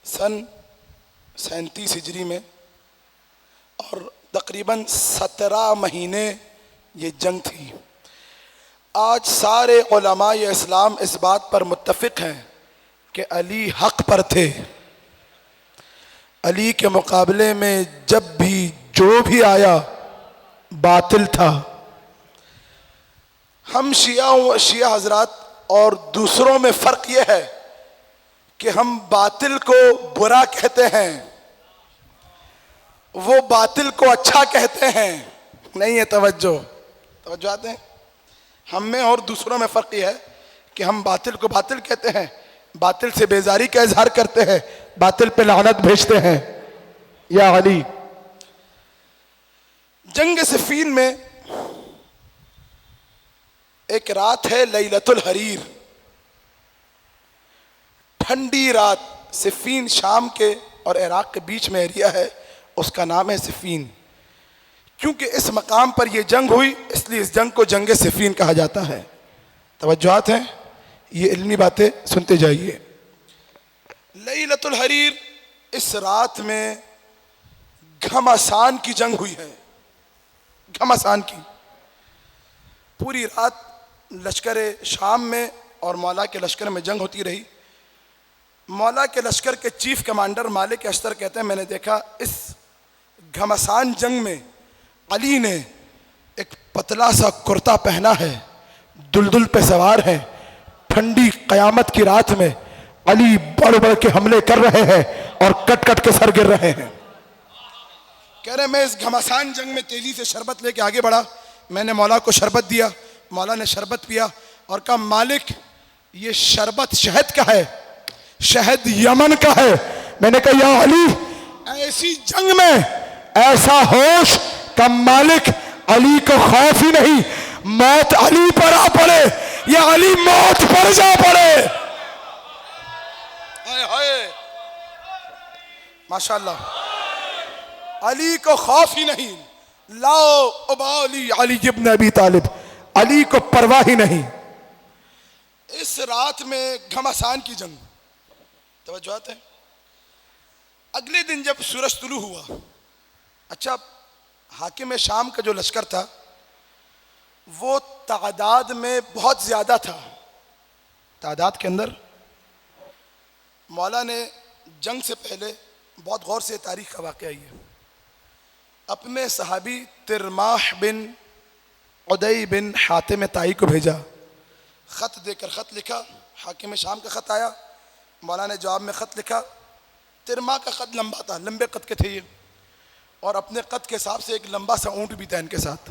سن 37 ہجری میں، اور تقریباً 17 مہینے یہ جنگ تھی. آج سارے علماء اسلام اس بات پر متفق ہیں کہ علی حق پر تھے. علی کے مقابلے میں جب بھی جو بھی آیا باطل تھا. ہم شیعہ حضرات اور دوسروں میں فرق یہ ہے کہ ہم باطل کو برا کہتے ہیں، وہ باطل کو اچھا کہتے ہیں. نہیں ہے توجہ آتے ہیں. ہم میں اور دوسروں میں فرق یہ ہے کہ ہم باطل کو باطل کہتے ہیں، باطل سے بیزاری کا اظہار کرتے ہیں، باطل پہ لعنت بھیجتے ہیں. یا علی. جنگ صفین میں ایک رات ہے لیلۃ الحریر، ٹھنڈی رات. صفین شام کے اور عراق کے بیچ میں ایریا ہے، اس کا نام ہے صفین. کیونکہ اس مقام پر یہ جنگ ہوئی اس لیے اس جنگ کو جنگ صفین کہا جاتا ہے. توجہات ہیں. یہ علمی باتیں سنتے جائیے. لیلۃ الحریر، اس رات میں گھمسان کی جنگ ہوئی ہے. گھمسان کی. پوری رات لشکر شام میں اور مولا کے لشکر میں جنگ ہوتی رہی. مولا کے لشکر کے چیف کمانڈر مالک اشتر کہتے ہیں میں نے دیکھا اس گھمسان جنگ میں علی نے ایک پتلا سا کرتا پہنا ہے، دلدل پہ سوار ہے. ٹھنڈی قیامت کی رات میں علی بڑھ بڑھ کے حملے کر رہے ہیں اور کٹ کٹ کے سر گر رہے ہیں. کہہ رہے میں اس گھمسان جنگ میں تیزی سے شربت لے کے آگے بڑھا. میں نے مولا کو شربت دیا، مولا نے شربت پیا اور کہا مالک یہ شربت شہد کا ہے، شہد یمن کا ہے. میں نے کہا یا علی، ایسی جنگ میں ایسا ہوش کہ مالک علی کو خوف ہی نہیں، موت علی پر آ پڑے یا علی موت پر جا پڑے. ماشاءاللہ. علی کو خوف ہی نہیں، لاؤ ابالی علی ابن ابی طالب، علی کو پرواہ ہی نہیں. اس رات میں گھمسان کی جنگ. توجہات ہے. اگلے دن جب سورج طلوع ہوا، اچھا حاکم شام کا جو لشکر تھا وہ تعداد میں بہت زیادہ تھا. تعداد کے اندر مولا نے جنگ سے پہلے بہت غور سے تاریخ کا واقعہ یہ اپنے صحابی ترماح بن عدی بن حاتم طائی کو بھیجا. خط دے کر خط لکھا. حاکم شام کا خط آیا، مولا نے جواب میں خط لکھا. ترماح کا خط لمبا تھا، لمبے قد کے تھے یہ، اور اپنے قد کے حساب سے ایک لمبا سا اونٹ بھی تھا ان کے ساتھ.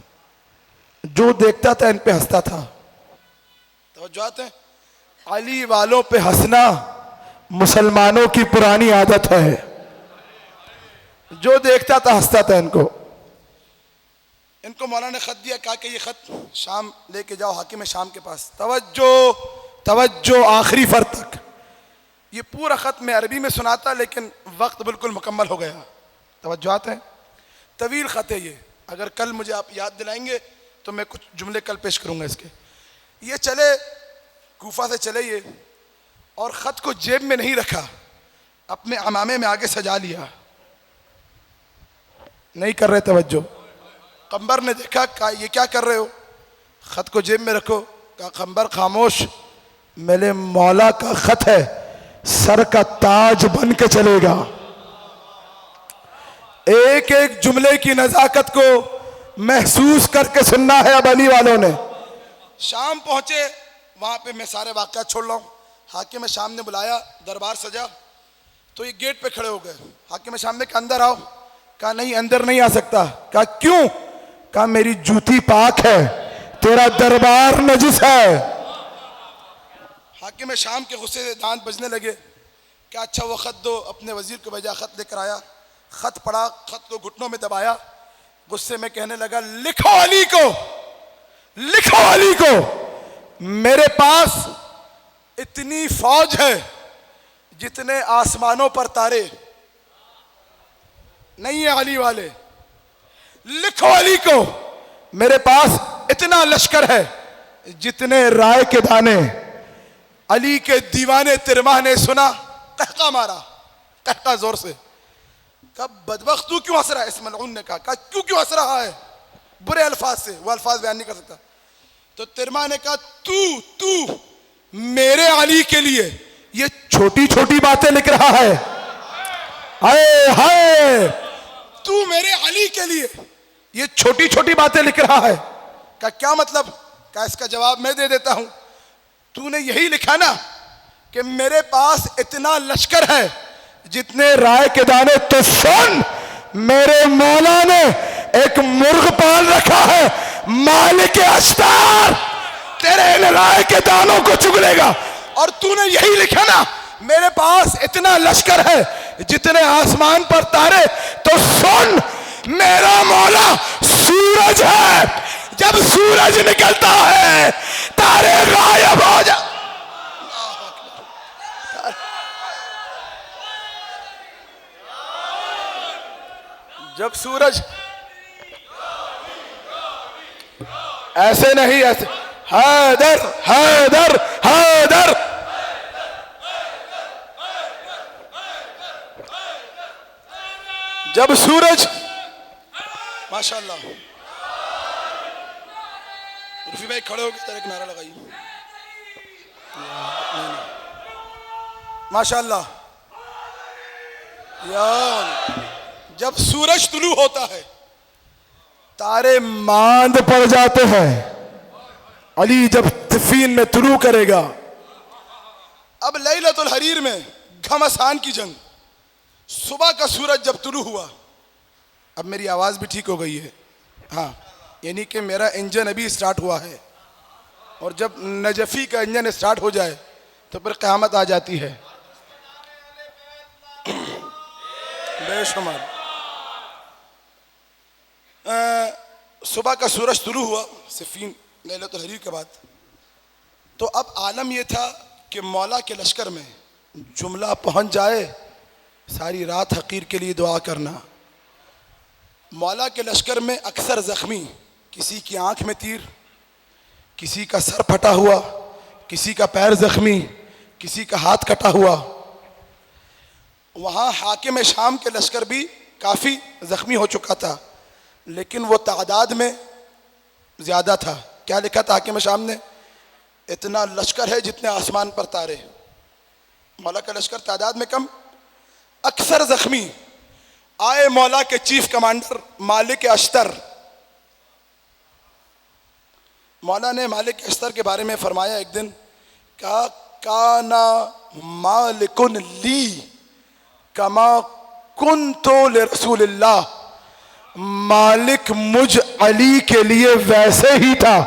جو دیکھتا تھا ان پہ ہنستا تھا. توجہات ہیں. علی والوں پہ ہنسنا مسلمانوں کی پرانی عادت ہے. جو دیکھتا تھا ہنستا تھا ان کو. ان کو مولا نے خط دیا، کہا کہ یہ خط شام لے کے جاؤ حاکم شام کے پاس. توجہ آخری فر تک. یہ پورا خط میں عربی میں سناتا لیکن وقت بالکل مکمل ہو گیا. توجہات ہیں. طویل خط ہے یہ، اگر کل مجھے آپ یاد دلائیں گے تو میں کچھ جملے کل پیش کروں گا اس کے. یہ چلے کوفہ سے چلے یہ، اور خط کو جیب میں نہیں رکھا، اپنے عمامے میں آگے سجا لیا. نہیں کر رہے توجہ. قمبر نے دیکھا، کہا یہ کیا کر رہے ہو؟ خط کو جیب میں رکھو. کہا قمبر خاموش، میرے مولا کا خط ہے، سر کا تاج بن کے چلے گا. ایک ایک جملے کی نزاکت کو محسوس کر کے سننا ہے. اب علی والوں نے شام پہنچے، وہاں پہ میں سارے واقعات چھوڑ رہا ہوں. حاکم شام نے بلایا، دربار سجا تو یہ گیٹ پہ کھڑے ہو گئے. حاکم شام نے کہا اندر آؤ. کہا نہیں اندر نہیں آ سکتا. کہا کیوں؟ کہا میری جوتی پاک ہے، تیرا دربار نجس ہے. حاکم شام کے غصے سے دانت بجنے لگے. کہ اچھا وہ خط دو، اپنے وزیر کو بھیجا، خط لے کر آیا، خط پڑھا، خط کو گھٹنوں میں دبایا، غصے میں کہنے لگا لکھو علی کو، لکھو علی کو میرے پاس اتنی فوج ہے جتنے آسمانوں پر تارے، نہیں ہے علی والے، لکھو علی کو میرے پاس اتنا لشکر ہے جتنے رائے کے دانے۔ علی کے دیوانے ترماہ نے سنا، قہقہ مارا، قہقہ زور سے، کہا بدبخت تو کیوں ہنس رہا ہے؟ اس ملعون نے کہا کیوں ہنس رہا ہے برے الفاظ سے، وہ الفاظ بیان نہیں کر سکتا۔ تو ترماہ نے کہا تو میرے علی کے لیے یہ چھوٹی چھوٹی باتیں لکھ رہا ہے، ہائے ہائے، تو میرے علی کے لیے یہ چھوٹی چھوٹی باتیں لکھ رہا ہے۔ کہا کیا مطلب؟ کہا اس کا جواب میں دے دیتا ہوں، تو نے یہی لکھا نا کہ میرے پاس اتنا لشکر ہے جتنے رائے کے دانے، تو سن، میرے مولا نے ایک مرغ پال رکھا ہے مالک اشتر، تیرے ان رائے کے دانوں کو چگ لے گا۔ اور تو نے یہی لکھا نا میرے پاس اتنا لشکر ہے جتنے آسمان پر تارے، تو سن، میرا مولا سورج ہے، جب سورج نکلتا ہے تارے غائب ہو جا۔ جب سورج، ایسے نہیں، ایسے، حیدر حیدر حیدر، جب سورج، ماشاءاللہ، رفیع بھائی کھڑے ہو کے ذرا ایک نعرہ لگائیے، ماشاءاللہ، جب سورج طلوع ہوتا ہے تارے ماند پڑ جاتے ہیں۔ علی جب صفین میں طلوع کرے گا، اب لیلۃ الحریر میں گھمسان کی جنگ، صبح کا سورج جب طلوع ہوا، اب میری آواز بھی ٹھیک ہو گئی ہے، ہاں، یعنی کہ میرا انجن ابھی سٹارٹ ہوا ہے، اور جب نجفی کا انجن سٹارٹ ہو جائے تو پھر قیامت آ جاتی ہے، بے شمار۔ صبح کا سورج طلوع ہوا صفین لیلۃ الحریر کے بعد، تو اب عالم یہ تھا کہ مولا کے لشکر میں جملہ پہنچ جائے، ساری رات حقیر کے لیے دعا کرنا۔ مولا کے لشکر میں اکثر زخمی، کسی کی آنکھ میں تیر، کسی کا سر پھٹا ہوا، کسی کا پیر زخمی، کسی کا ہاتھ کٹا ہوا۔ وہاں حاکم شام کے لشکر بھی کافی زخمی ہو چکا تھا، لیکن وہ تعداد میں زیادہ تھا۔ کیا لکھا تھا حاکم شام نے؟ اتنا لشکر ہے جتنے آسمان پر تارے۔ مولا کا لشکر تعداد میں کم، اکثر زخمی۔ آئے مولا کے چیف کمانڈر مالک اشتر۔ مولا نے مالک اشتر کے بارے میں فرمایا ایک دن، کہا کانا مالکن لی کما کنتو لرسول اللہ، مالک مجھ علی کے لیے ویسے ہی تھا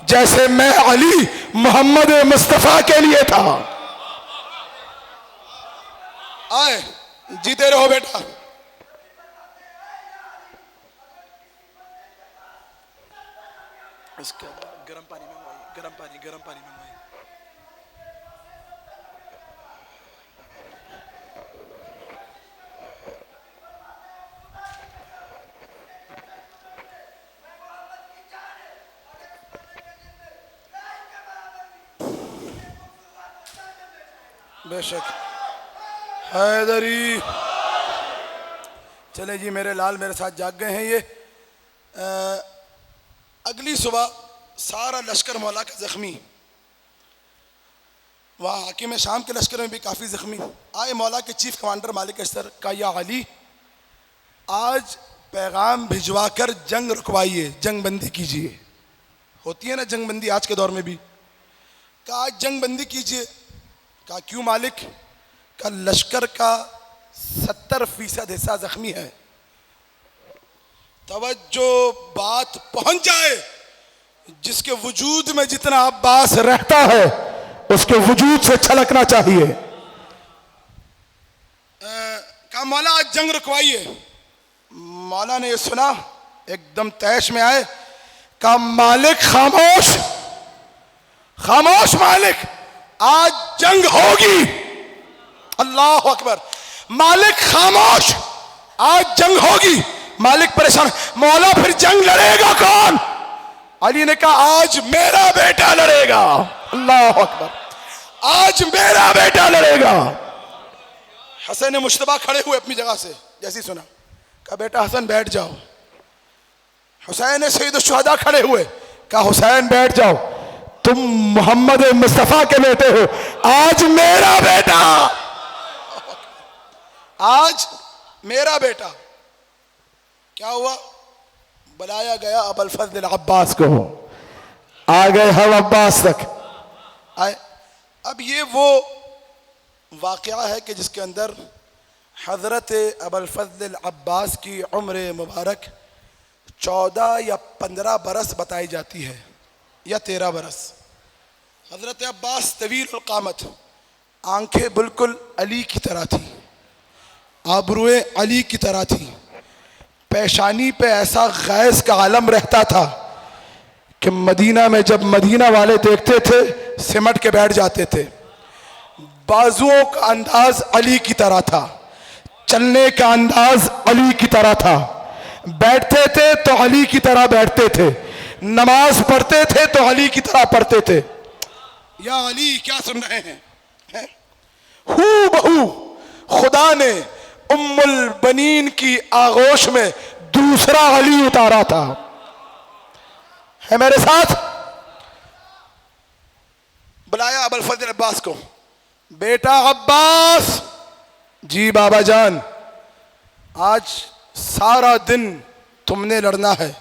جیسے میں علی محمد مصطفیٰ کے لیے تھا۔ آئے جیتے رہو بیٹا۔ اس کے بعد گرم پانی منگوائی، گرم پانی منگوائی۔ بے شک حیدری۔ چلے جی، میرے لال میرے ساتھ جاگ گئے ہیں۔ یہ اگلی صبح سارا لشکر مولا کا زخمی، وہاں حاکم شام کے لشکر میں بھی کافی زخمی۔ آئے مولا کے چیف کمانڈر مالک اشتر، کہا یا علی، آج پیغام بھجوا کر جنگ رکوائیے، جنگ بندی کیجیے۔ ہوتی ہے نا جنگ بندی آج کے دور میں بھی۔ کہا آج جنگ بندی کیجیے۔ کہا کیوں مالک؟ کہا لشکر کا 70% حصہ زخمی ہے۔ توجہ، بات پہنچ جائے، جس کے وجود میں جتنا عباس رہتا ہے اس کے وجود سے چھلکنا چاہیے۔ کہا مولا آج جنگ رکوائیے. مولا نے یہ سنا ایک دم تیش میں آئے, کہا مالک خاموش, خاموش مالک, آج جنگ ہوگی. اللہ اکبر. مالک خاموش, آج جنگ ہوگی. مالک پریشان, مولا پھر جنگ لڑے گا کون؟ علی نے کہا آج میرا بیٹا لڑے گا. اللہ اکبر, آج میرا بیٹا لڑے گا. حسین مشتبہ کھڑے ہوئے اپنی جگہ سے, جیسی سنا کہا بیٹا حسن بیٹھ جاؤ. حسین سید الشہداء کھڑے ہوئے, کہا حسین بیٹھ جاؤ, تم محمد مصطفیٰ کے بیٹے ہو, آج میرا بیٹا, آج میرا بیٹا. کیا ہوا؟ بلایا گیا ابو الفضل عباس کو, آ گئے ہم عباس تک آئے. اب یہ وہ واقعہ ہے کہ جس کے اندر حضرت ابو الفضل عباس کی عمر مبارک 14 یا 15 برس بتائی جاتی ہے, یا 13 برس. حضرت عباس طویل القامت, آنکھیں بالکل علی کی طرح تھی, آبروئیں علی کی طرح تھی, پیشانی پہ ایسا غیظ کا عالم رہتا تھا کہ مدینہ میں جب مدینہ والے دیکھتے تھے سمٹ کے بیٹھ جاتے تھے. بازوؤں کا انداز علی کی طرح تھا, چلنے کا انداز علی کی طرح تھا, بیٹھتے تھے تو علی کی طرح بیٹھتے تھے, نماز پڑھتے تھے تو علی کی طرح پڑھتے تھے. یا علی کیا سن رہے ہیں؟ ہو بہو خدا نے ام البنین کی آغوش میں دوسرا علی اتارا تھا. ہے میرے ساتھ؟ بلایا ابو الفضل عباس کو, بیٹا عباس. جی بابا جان, آج سارا دن تم نے لڑنا ہے.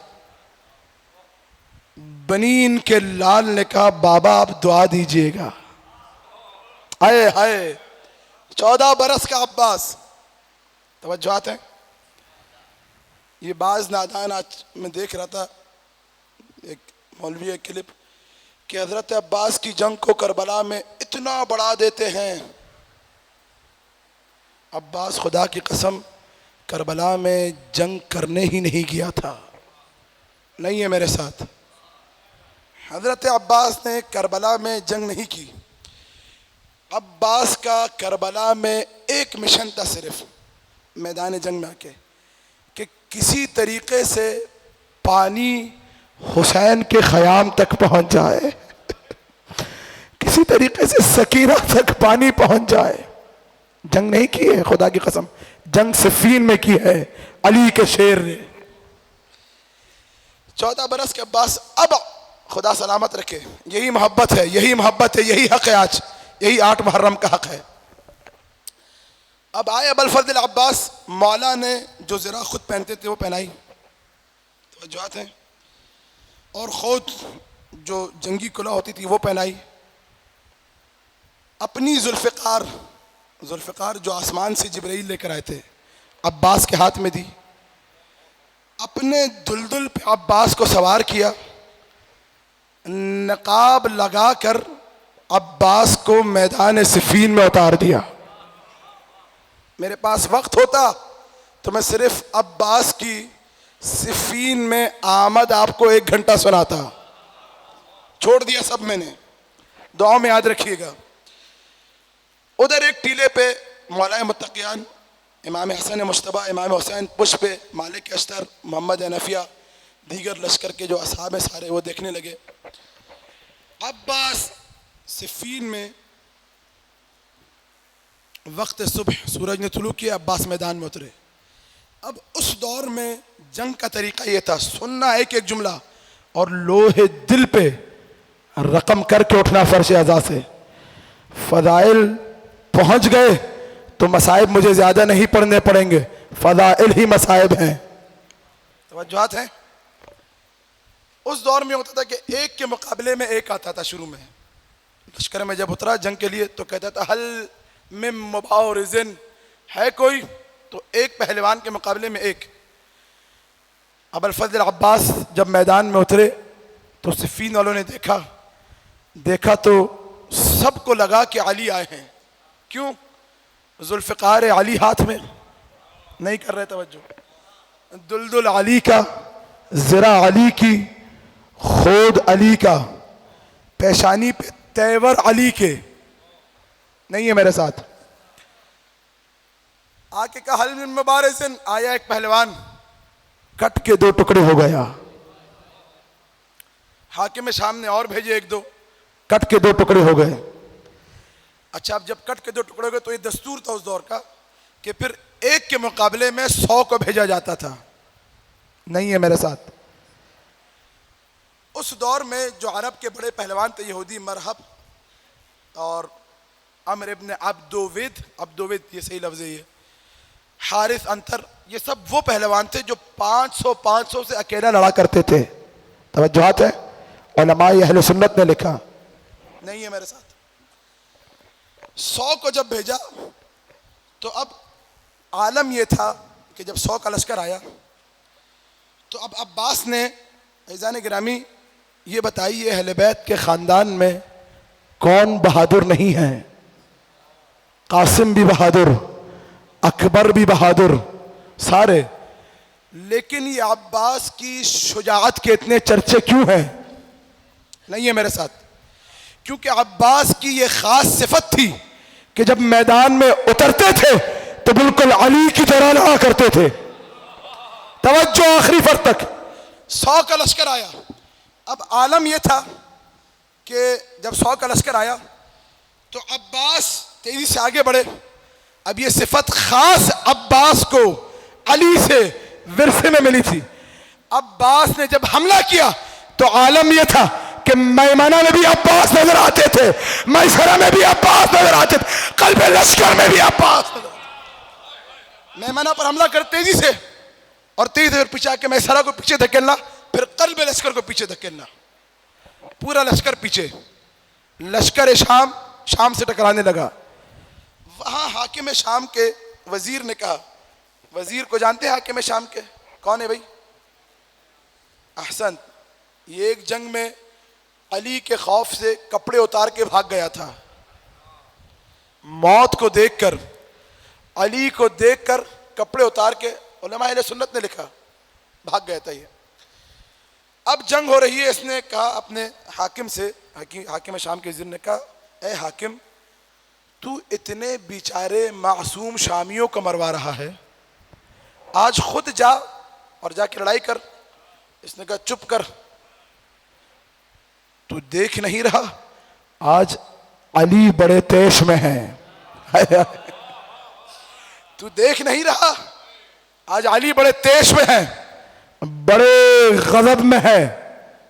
بنین کے لال نے کہا بابا آپ دعا دیجئے گا. ہائے ہائے, 14 برس کا عباس. توجہات ہیں. یہ بعض نادان, آج میں دیکھ رہا تھا ایک مولوی ایک کلپ کہ حضرت عباس کی جنگ کو کربلا میں اتنا بڑھا دیتے ہیں. عباس خدا کی قسم کربلا میں جنگ کرنے ہی نہیں گیا تھا. نہیں ہے میرے ساتھ؟ حضرت عباس نے کربلا میں جنگ نہیں کی. عباس کا کربلا میں ایک مشن تھا صرف, میدان جنگ میں آ کے, کہ کسی طریقے سے پانی حسین کے خیام تک پہنچ جائے, کسی طریقے سے سکینہ تک پانی پہنچ جائے. جنگ نہیں کی ہے خدا کی قسم, جنگ صفین میں کی ہے علی کے شیر نے. 14 برس کے عباس. اب خدا سلامت رکھے, یہی محبت ہے, یہی محبت ہے, یہی حق ہے. آج یہی 8 محرم کا حق ہے. اب آئے ابو الفضل عباس, مولا نے جو زرہ خود پہنتے تھے وہ پہنائی, توجہات ہیں, اور خود جو جنگی کلہ ہوتی تھی وہ پہنائی. اپنی ذوالفقار جو آسمان سے جبرائیل لے کر آئے تھے عباس کے ہاتھ میں دی. اپنے دلدل پہ عباس کو سوار کیا, نقاب لگا کر عباس کو میدان صفین میں اتار دیا. میرے پاس وقت ہوتا تو میں صرف عباس کی صفین میں آمد آپ کو 1 گھنٹہ سناتا. چھوڑ دیا سب میں نے, دعاؤں میں یاد رکھیے گا. ادھر ایک ٹیلے پہ مولا متقیان, امام حسن مشتبہ, امام حسین پشپ پہ, مالک اشتر, محمد حنفیہ, دیگر لشکر کے جو اصحاب ہیں سارے وہ دیکھنے لگے. عباس صفین میں وقت صبح, سورج نے طلوع کیا, عباس میدان میں اترے. اب اس دور میں جنگ کا طریقہ یہ تھا, سننا ایک ایک جملہ اور لوہے دل پہ رقم کر کے اٹھنا فرش اعضاء سے. فضائل پہنچ گئے تو مصائب مجھے زیادہ نہیں پڑھنے پڑیں گے, فضائل ہی مصائب ہیں. توجہات ہیں. اس دور میں ہوتا تھا کہ ایک کے مقابلے میں ایک آتا تھا. شروع میں لشکر میں جب اترا جنگ کے لیے تو کہتا تھا حل من مبارزن, ہے کوئی؟ تو ایک پہلوان کے مقابلے میں ایک. ابو الفضل عباس جب میدان میں اترے تو صفین والوں نے دیکھا تو سب کو لگا کہ علی آئے ہیں. کیوں؟ ذوالفقار علی ہاتھ میں, نہیں کر رہے توجہ. دلدل علی کا، زرا علی کی، خود علی کا، پیشانی پہ تیور علی کے. نہیں ہے میرے ساتھ. آ کے کہا حل من مبارزن، آیا ایک پہلوان کٹ کے 2 ٹکڑے ہو گیا. حاکم شام نے اور بھیجے 1-2، کٹ کے 2 ٹکڑے ہو گئے. اچھا اب جب کٹ کے 2 ٹکڑے ہو گئے تو یہ دستور تھا اس دور کا کہ پھر ایک کے مقابلے میں 100 کو بھیجا جاتا تھا. نہیں ہے میرے ساتھ. اس دور میں جو عرب کے بڑے پہلوان تھے، یہودی مرحب اور عمر ابن عبدود یہ صحیح لفظ ہے، یہ حارث انتر، یہ سب وہ پہلوان تھے جو 500 سے اکیلا لڑا کرتے تھے. توجہات ہے، علماء اہل سنت نے لکھا. نہیں ہے میرے ساتھ. 100 کو جب بھیجا تو اب عالم یہ تھا کہ جب 100 کا لشکر آیا تو اب عباس نے، عزیزان گرامی یہ بتائیے اہل بیت کے خاندان میں کون بہادر نہیں ہے؟ قاسم بھی بہادر، اکبر بھی بہادر، سارے. لیکن یہ عباس کی شجاعت کے اتنے چرچے کیوں ہیں؟ نہیں ہے میرے ساتھ. کیونکہ عباس کی یہ خاص صفت تھی کہ جب میدان میں اترتے تھے تو بالکل علی کی طرح لڑا کرتے تھے. توجہ آخری فرد تک. 100 کا لشکر آیا. اب عالم یہ تھا کہ جب 100 کا لشکر آیا تو عباس تیزی سے آگے بڑھے. اب یہ صفت خاص عباس کو علی سے ورثے میں ملی تھی. عباس نے جب حملہ کیا تو عالم یہ تھا کہ میمنہ میں بھی عباس نظر آتے تھے، میسرہ میں بھی عباس نظر آتے تھے، قلب لشکر میں بھی عباس نظر آتے تھے. میمنہ پر حملہ کر تیزی سے اور تیزی سے پیچھے آ کے میسرہ کو پیچھے دھکیلنا، پھر قلب لشکر کو پیچھے دھکیلنا، پورا لشکر پیچھے. لشکر شام سے ٹکرانے لگا. وہاں حاکم شام کے وزیر نے کہا، وزیر کو جانتے ہیں حاکم شام کے کون ہے بھائی؟ احسن. یہ ایک جنگ میں علی کے خوف سے کپڑے اتار کے بھاگ گیا تھا. موت کو دیکھ کر، علی کو دیکھ کر کپڑے اتار کے، علماء اہل سنت نے لکھا، بھاگ گیا تھا یہ. اب جنگ ہو رہی ہے. اس نے کہا اپنے حاکم سے، حاکم شام کے وزیر نے کہا، اے حاکم تو اتنے بیچارے معصوم شامیوں کو مروا رہا ہے، آج خود جا اور جا کے لڑائی کر. اس نے کہا چپ کر، تو دیکھ نہیں رہا آج علی بڑے تیش میں ہیں؟ تو دیکھ نہیں رہا آج علی بڑے تیش میں ہیں، بڑے غضب میں ہے.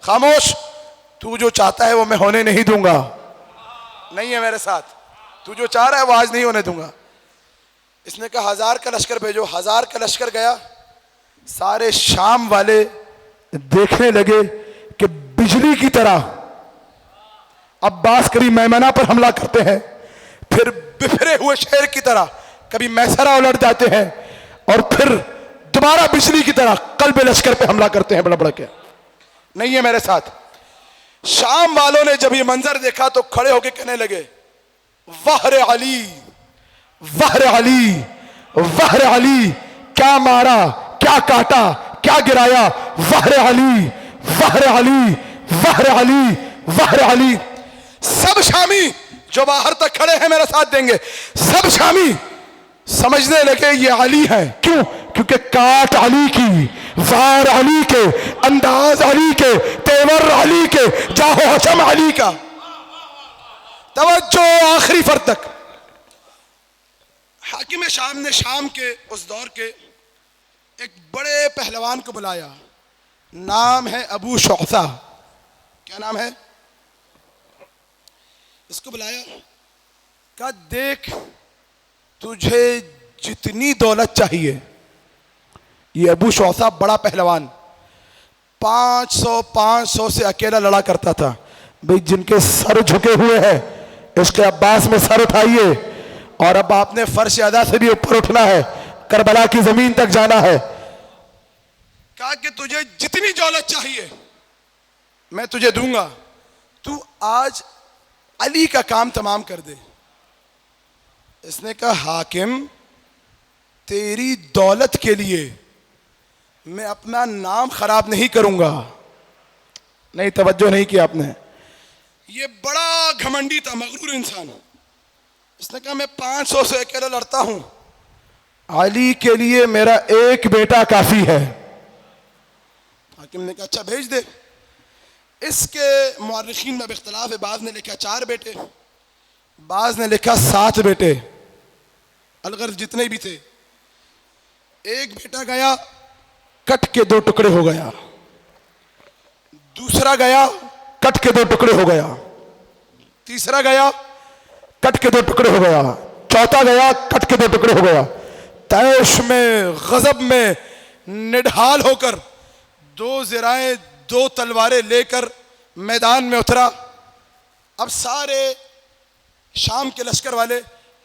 خاموش، تو جو چاہتا ہے وہ میں ہونے نہیں دوں گا. نہیں ہے میرے ساتھ. تو جو چاہ رہا ہے وہ آج نہیں ہونے دوں گا. اس نے کہا 1000 کا لشکر بھیجو. 1000 کا لشکر گیا. سارے شام والے دیکھنے لگے کہ بجلی کی طرح عباس کبھی میمنہ پر حملہ کرتے ہیں، پھر بفرے ہوئے شیر کی طرح کبھی میسرہ الٹ جاتے ہیں، اور پھر دوبارہ بجلی کی طرح قلب لشکر پہ حملہ کرتے ہیں بڑا بڑا کے. نہیں ہے میرے ساتھ. شام والوں نے جب یہ منظر دیکھا تو کھڑے ہو کے کہنے لگے، وہر علی، وہر علی، وہر علی، کیا مارا، کیا کاٹا، کیا گرایا، وہر علی، وہر علی، وہر علی، وہر علی. سب شامی جو باہر تک کھڑے ہیں میرا ساتھ دیں گے، سب شامی سمجھنے لگے یہ علی ہے. کیوں؟ کیونکہ کاٹ علی کی، وار علی کے، انداز علی کے، تیور علی کے، جاہو حشم علی کا. توجہ آخری فرد تک. حاکم شام نے شام کے اس دور کے ایک بڑے پہلوان کو بلایا، نام ہے ابو شعثہ. کیا نام ہے؟ اس کو بلایا، کہا دیکھ تجھے جتنی دولت چاہیے. یہ ابو شعثہ بڑا پہلوان، 500 سے اکیلا لڑا کرتا تھا. بھئی جن کے سر جھکے ہوئے ہیں عشق عباس میں سر اٹھائیے، اور اب آپ نے فرش ادا سے بھی اوپر اٹھنا ہے، کربلا کی زمین تک جانا ہے. کہا کہ تجھے جتنی دولت چاہیے میں تجھے دوں گا، تو آج علی کا کام تمام کر دے. اس نے کہا حاکم تیری دولت کے لیے میں اپنا نام خراب نہیں کروں گا. نہیں توجہ نہیں کی آپ نے. یہ بڑا گھمنڈی تھا, مغرور انسان. اس نے کہا میں 500 سے اکیلا لڑتا ہوں, علی کے لیے میرا ایک بیٹا کافی ہے. حاکم نے کہا اچھا بھیج دے. اس کے مورخین میں اختلاف ہے, بعض نے لکھا 4 بیٹے, بعض نے لکھا 7 بیٹے. الغرض جتنے بھی تھے, ایک بیٹا گیا کٹ کے 2 ٹکڑے ہو گیا, دوسرا گیا کٹ کے 2 ٹکڑے ہو گیا, تیسرا گیا کٹ کے 2 ٹکڑے ہو گیا, چوتھا گیا کٹ کے 2 ٹکڑے ہو گیا. طیش میں غضب میں نڈھال ہو کر 2 ذرائع 2 تلواریں لے کر میدان میں اترا. اب سارے شام کے لشکر والے,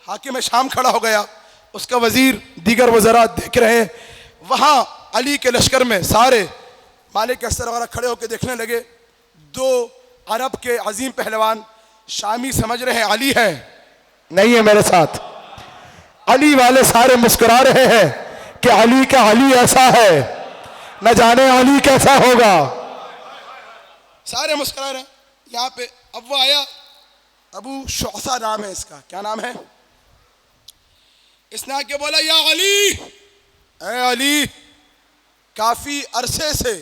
حاکم شام کھڑا ہو گیا, اس کا وزیر, دیگر وزراء دیکھ رہے ہیں. وہاں علی کے لشکر میں سارے مالک اسر وغیرہ کھڑے ہو کے دیکھنے لگے. 2 عرب کے عظیم پہلوان شامی سمجھ رہے ہیں علی ہے, نہیں ہے میرے ساتھ. علی والے سارے مسکرا رہے ہیں کہ علی کا علی ایسا ہے, نہ جانے علی کیسا ہوگا. سارے مسکرا رہے ہیں. یہاں پہ اب وہ آیا, ابو شعثہ نام ہے اس کا. کیا نام ہے؟ اس نے آ کے بولا یا علی, اے علی, کافی عرصے سے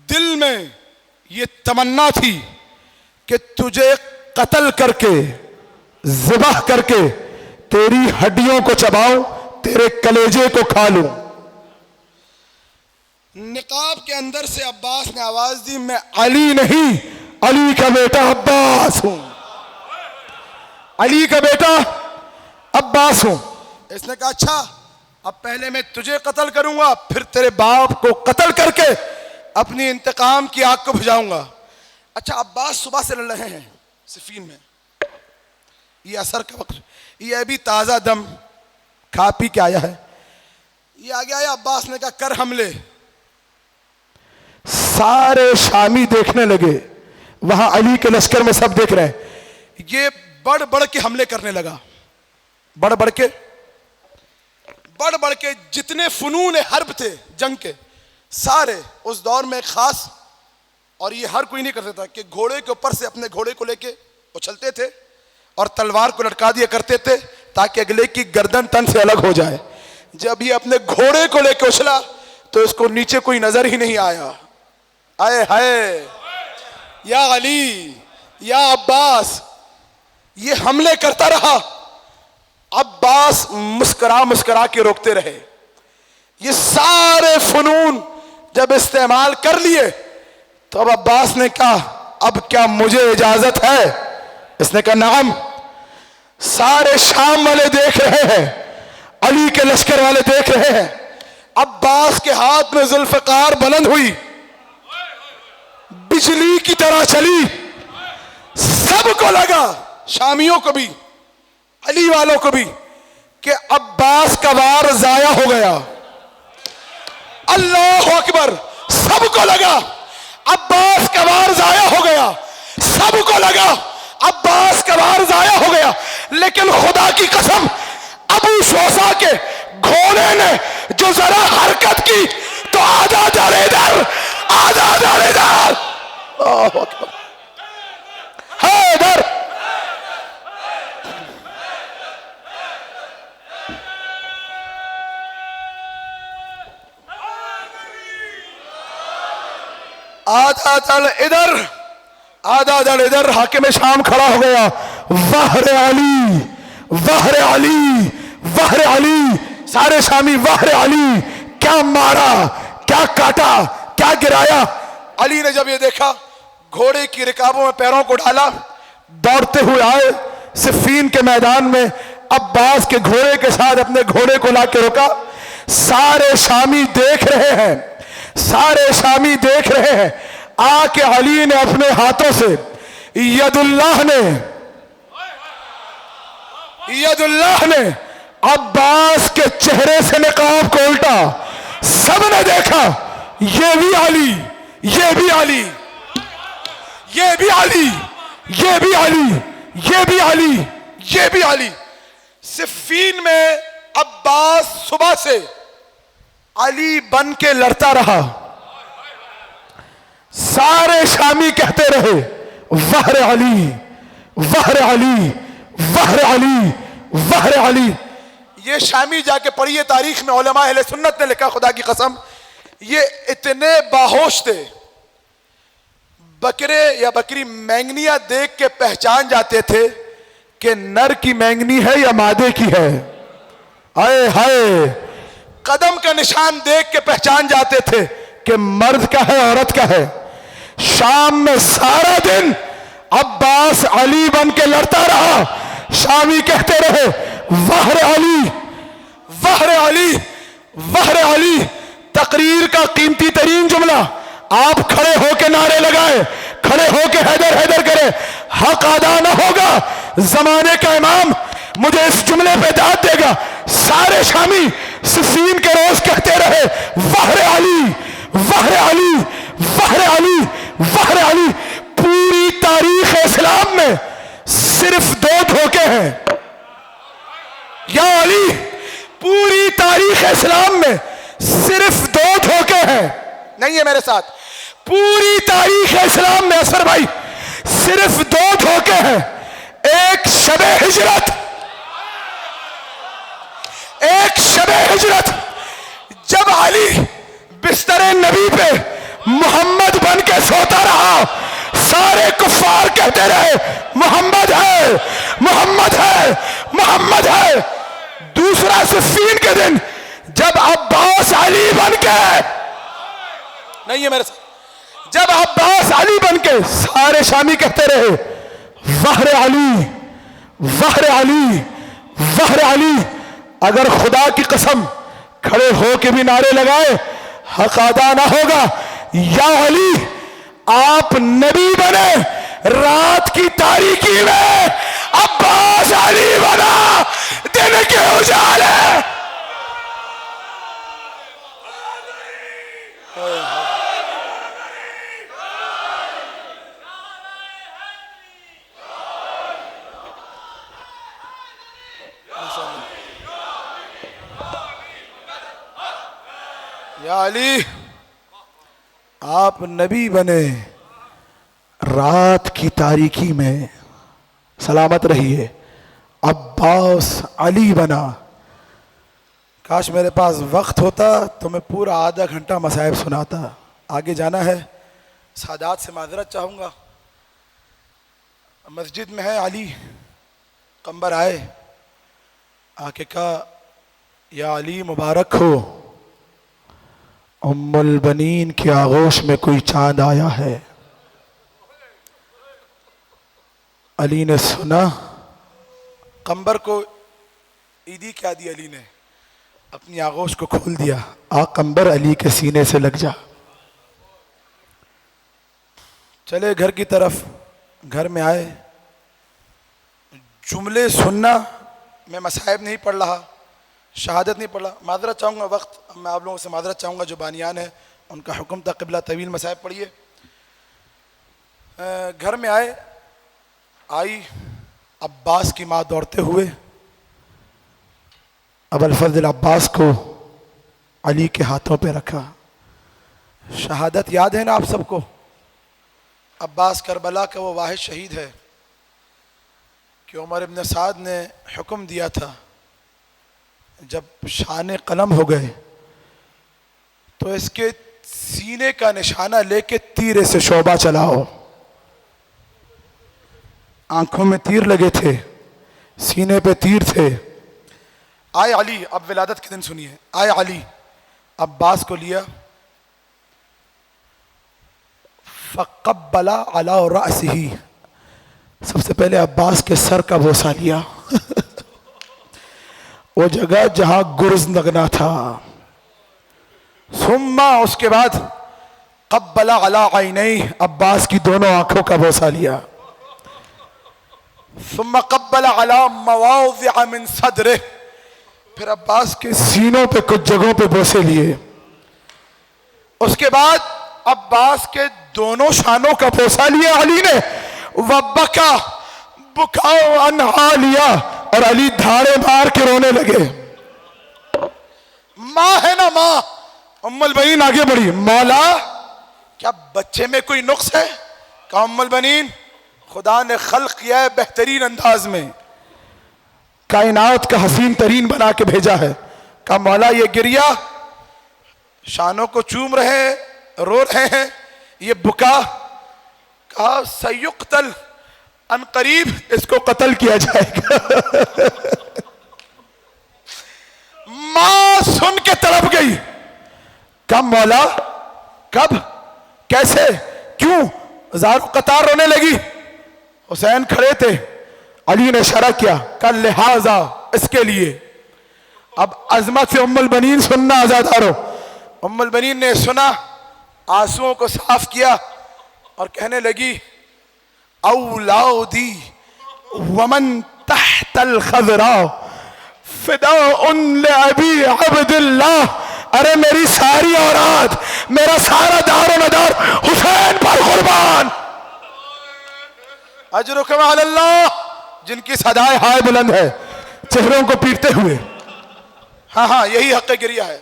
دل میں یہ تمنا تھی کہ تجھے قتل کر کے, ذبح کر کے تیری ہڈیوں کو چباؤں, تیرے کلیجے کو کھا لوں. نقاب کے اندر سے عباس نے آواز دی, میں علی نہیں, علی کا بیٹا عباس ہوں, علی کا بیٹا عباس ہوں. اس نے کہا اچھا, اب پہلے میں تجھے قتل کروں گا, پھر تیرے باپ کو قتل کر کے اپنی انتقام کی آگ کو بجھاؤں گا. اچھا, عباس صبح سے لڑ رہے ہیں صفین میں, یہ اثر کا وقت, یہ ابھی تازہ دم کھا پی کے آیا ہے. یہ آگے آیا, عباس نے کہا کر حملے. سارے شامی دیکھنے لگے, وہاں علی کے لشکر میں سب دیکھ رہے ہیں. یہ بڑھ بڑھ کے حملے کرنے لگا, بڑھ بڑھ کے جتنے فنون حرب تھے جنگ کے سارے. اس دور میں خاص, اور یہ ہر کوئی نہیں کرتا تھا, کہ گھوڑے کے اوپر سے اپنے گھوڑے کو لے کے اچھلتے تھے اور تلوار کو لٹکا دیا کرتے تھے تاکہ اگلے کی گردن تن سے الگ ہو جائے. جب یہ اپنے گھوڑے کو لے کے اچھلا تو اس کو نیچے کوئی نظر ہی نہیں آیا. آئے ہائے, یا علی, یا عباس. یہ حملے کرتا رہا, عباس مسکرا کے روکتے رہے. یہ سارے فنون جب استعمال کر لیے تو اب عباس نے کہا اب کیا مجھے اجازت ہے؟ اس نے کہا نعم. سارے شام والے دیکھ رہے ہیں, علی کے لشکر والے دیکھ رہے ہیں. عباس کے ہاتھ میں ذوالفقار بلند ہوئی, بجلی کی طرح چلی. سب کو لگا, شامیوں کو بھی علی والوں کو بھی, کہ عباس کا وار ضائع ہو گیا. اللہ اکبر. سب کو لگا عباس کا وار ضائع ہو گیا, سب کو لگا عباس کا وار ضائع ہو گیا. لیکن خدا کی قسم, ابو شعثہ کے گھوڑے نے جو ذرا حرکت کی تو آدھا دڑ ادھر, آدھا دڑ ادھر. اللہ اکبر. ہے ادھر. آدھا دڑ ادھر, آدھا دڑ ادھر. حاکم شام کھڑا ہو گیا, وہر علی, وہر علی, وہر علی. سارے شامی وہر علی. کیا مارا, کیا کاٹا, کیا گرایا. علی نے جب یہ دیکھا, گھوڑے کی رکابوں میں پیروں کو ڈالا, دوڑتے ہوئے آئے صفین کے میدان میں. عباس کے گھوڑے کے ساتھ اپنے گھوڑے کو لا کے روکا. سارے شامی دیکھ رہے ہیں, سارے شامی دیکھ رہے ہیں. آ کے علی نے اپنے ہاتھوں سے ید اللہ نے عباس کے چہرے سے نقاب کو الٹا. سب نے دیکھا, یہ بھی علی, یہ بھی علی, یہ بھی علی, یہ بھی علی, یہ بھی علی, یہ بھی علی. صفین میں عباس صبح سے علی بن کے لڑتا رہا. سارے شامی کہتے رہے وہر علی وہر علی وہر علی وہر علی. یہ شامی جا کے پڑھیے تاریخ میں، علماء اہل سنت نے لکھا، خدا کی قسم یہ اتنے باہوش تھے، بکرے یا بکری مینگنیاں دیکھ کے پہچان جاتے تھے کہ نر کی مینگنی ہے یا مادے کی ہے. ہائے ہائے، قدم کا نشان دیکھ کے پہچان جاتے تھے کہ مرد کا ہے عورت کا ہے. شام میں سارا دن عباس علی بن کے لڑتا رہا. شامی کہتے رہے وہر علی وہر علی وہر علی. تقریر کا قیمتی ترین جملہ، آپ کھڑے ہو کے نعرے لگائے، کھڑے ہو کے حیدر حیدر کرے، حق ادا نہ ہوگا. زمانے کا امام مجھے اس جملے پہ داد دے گا. سارے شامی صفین کے روز کہتے رہے وہر علی وہر علی وہر علی وہر علی. پوری تاریخ اسلام میں صرف 2 دھوکے ہیں یا علی. پوری تاریخ اسلام میں صرف 2 دھوکے ہیں. نہیں ہے میرے ساتھ؟ پوری تاریخ اسلام میں اصغر بھائی صرف 2 دھوکے ہیں. ایک شب ہجرت، ایک شب ہجرت جب علی بستر نبی پہ محمد بن کے سوتا رہا، سارے کفار کہتے رہے محمد ہے محمد ہے محمد ہے. دوسرا صفین کے دن جب عباس علی بن کے، نہیں ہے میرے ساتھ، جب عباس علی بن کے سارے شامی کہتے رہے وہر علی وہر علی وہر علی. اگر خدا کی قسم کھڑے ہو کے بھی نعرے لگائے حق ادا نہ ہوگا. یا علی آپ نبی بنے، رات کی تاریکی میں عباس علی بنا دن کے اجالے. یا علی آپ نبی بنے، رات کی تاریکی میں سلامت رہیے. عباس علی بنا. کاش میرے پاس وقت ہوتا تو میں پورا آدھا گھنٹہ مصائب سناتا. آگے جانا ہے، سادات سے معذرت چاہوں گا. مسجد میں ہے علی، قمبر آئے، آ کے کہا یا علی مبارک ہو، ام البنین کی آغوش میں کوئی چاند آیا ہے. علی نے سنا، قمبر کو عیدی کیا دی علی نے، اپنی آغوش کو کھول دیا. قمبر علی کے سینے سے لگ جا. چلے گھر کی طرف. گھر میں آئے، جملے سننا، میں مصائب نہیں پڑھ رہا، شہادت نہیں پڑھ رہا. معذرت چاہوں گا، وقت میں آپ لوگوں سے معذرت چاہوں گا جو بانیان ہیں ان کا حکم تھا قبلہ طویل مصائب پڑھیے. گھر میں آئی عباس کی ماں دوڑتے ہوئے ابوالفضل عباس کو علی کے ہاتھوں پہ رکھا. شہادت یاد ہے نا آپ سب کو؟ عباس کربلا کا وہ واحد شہید ہے کہ عمر ابن سعد نے حکم دیا تھا جب شان قلم ہو گئے تو اس کے سینے کا نشانہ لے کے تیرے سے شعبہ چلاؤ. آنکھوں میں تیر لگے تھے، سینے پہ تیر تھے. آئے علی، اب ولادت کے دن سنیے. آئے علی، عباس کو لیا، فقبل علی رأسہ، سب سے پہلے عباس کے سر کا بوسہ لیا وہ جگہ جہاں گرز لگنا تھا. ثم، اس کے بعد قبل علی عینیہ، عباس کی دونوں آنکھوں کا بوسہ لیا. ثم قبل علی مواضع من صدرہ، پھر عباس کے سینوں پہ کچھ جگہوں پہ بوسے لیے. اس کے بعد عباس کے دونوں شانوں کا بوسہ لیا علی نے. وبکا، بکاؤ انہا لیا، اور علی دھاڑے مار کے رونے لگے. ماں ہے نا ماں. ام البنین آگے بڑھی, مولا کیا بچے میں کوئی نقص ہے؟ کہا ام البنین خدا نے خلق کیا ہے بہترین انداز میں, کائنات کا حسین ترین بنا کے بھیجا ہے. کہا مولا یہ گریا شانوں کو چوم رہے ہیں, رو رہے ہیں, یہ بکا. کہا سیقتل, ان قریب اس کو قتل کیا جائے گا. ماں سن کے تڑپ گئی. کہا مولا کب, کیسے, کیوں؟ زارو قطار رونے لگی. حسین کھڑے تھے, علی نے اشارہ کیا, کہا لہذا اس کے لیے. اب عظمت سے ام البنین سننا آزادارو. ام البنین نے سنا, آنسوؤں کو صاف کیا اور کہنے لگی اولادی ومن تحت الخضراء فداء لأبی عبد اللہ. ارے میری ساری اولاد, میرا سارا دار و ندار حسین پر قربان. اجرکم علی اللہ, جن کی صدائے ہائے بلند ہے چہروں کو پیٹتے ہوئے. ہاں ہاں یہی حق گریہ ہے.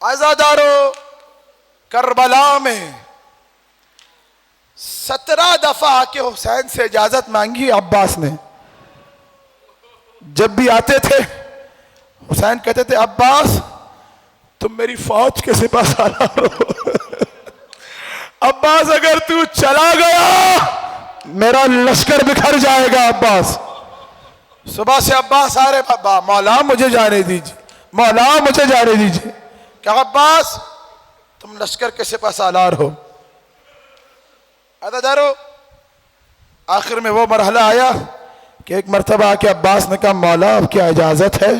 عزادارو کربلا میں 17 دفعہ آ کے حسین سے اجازت مانگی عباس نے. جب بھی آتے تھے حسین کہتے تھے عباس تم میری فوج کے سپہ سالار ہو, عباس اگر تو چلا گیا میرا لشکر بکھر جائے گا. عباس صبح سے عباس آ رہے, بابا مولا مجھے جانے دیجیے, مولا مجھے جانے دیجیے. کہ عباس تم لشکر کے سپہ سالار ہو. عزادارو آخر میں وہ مرحلہ آیا کہ ایک مرتبہ آ کے عباس نے کہا مولا اب کیا اجازت ہے؟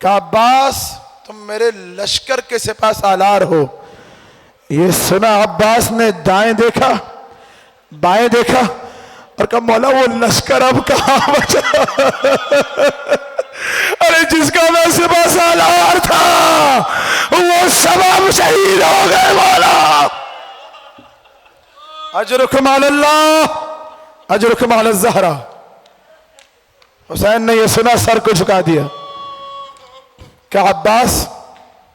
کہا عباس تم میرے لشکر کے سپہ سالار ہو. یہ سنا عباس نے دائیں دیکھا بائیں دیکھا اور کہا مولا وہ لشکر اب کہاں بچا؟ ارے جس کا میں سپہ سالار تھا وہ سب شہید ہو گئے. مولا اجرکم علی اللہ, اجرکم علی الزہرا. حسین نے یہ سنا سر کو جھکا دیا. کہ عباس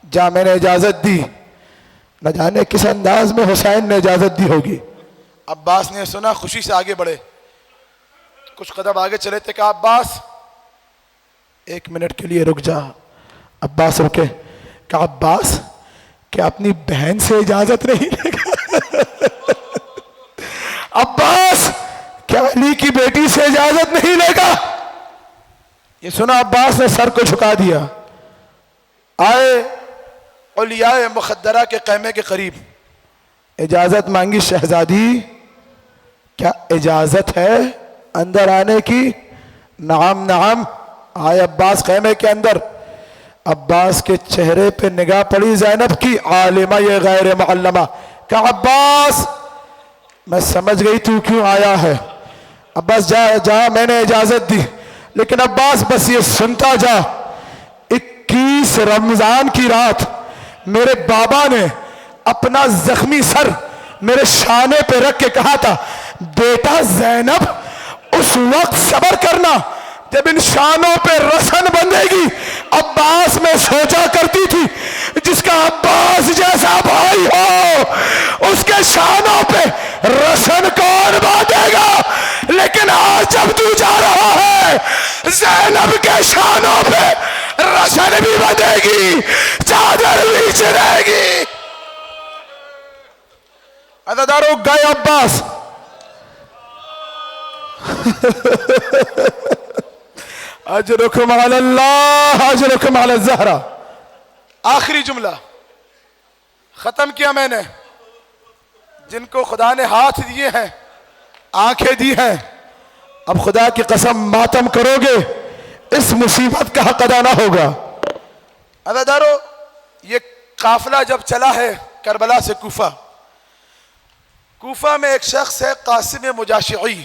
جا میں نے اجازت دی, نہ جانے کس انداز میں حسین نے اجازت دی ہوگی. عباس نے سنا خوشی سے آگے بڑھے, کچھ قدم آگے چلے تھے. کہا عباس 1 منٹ کے لیے رک جا. عباس رکے. کہا عباس کیا اپنی بہن سے اجازت نہیں لے گا؟ عباس کیا علی کی بیٹی سے اجازت نہیں لے گا؟ یہ سنا عباس نے سر کو جھکا دیا. آئے اولیاء مخدرہ کے خیمے کے قریب, اجازت مانگی شہزادی کیا اجازت ہے اندر آنے کی؟ نعم نعم. آئے عباس خیمے کے اندر. عباس کے چہرے پہ نگاہ پڑی زینب کی, عالمہ یہ غیر معلمہ. کہا عباس میں سمجھ گئی تو کیوں آیا ہے. عباس جا جا میں نے اجازت دی, لیکن عباس بس یہ سنتا جا 21 رمضان کی رات میرے بابا نے اپنا زخمی سر میرے شانے پہ رکھ کے کہا تھا بیٹا زینب اس وقت صبر کرنا جب ان شانوں پہ رسن بندھے گی. عباس میں سوچا کرتی تھی جس کا عباس جیسا بھائی ہو اس کے شانوں پہ رسن کون باندھے گا. لیکن آج جب تو جا رہا ہے زینب کے شانوں پہ رسن بھی بندھے گی, چادر بھی چرے گی. عزادارو گئے عباس. اجرکم علی اللہ, اجرکم علی الزہرا. آخری جملہ ختم کیا میں نے. جن کو خدا نے ہاتھ دیے ہیں, آنکھیں دی ہیں, اب خدا کی قسم ماتم کرو گے اس مصیبت کا حق ادا نہ ہوگا. عزادارو یہ قافلہ جب چلا ہے کربلا سے کوفہ, کوفہ میں ایک شخص ہے قاسم مجاشعی.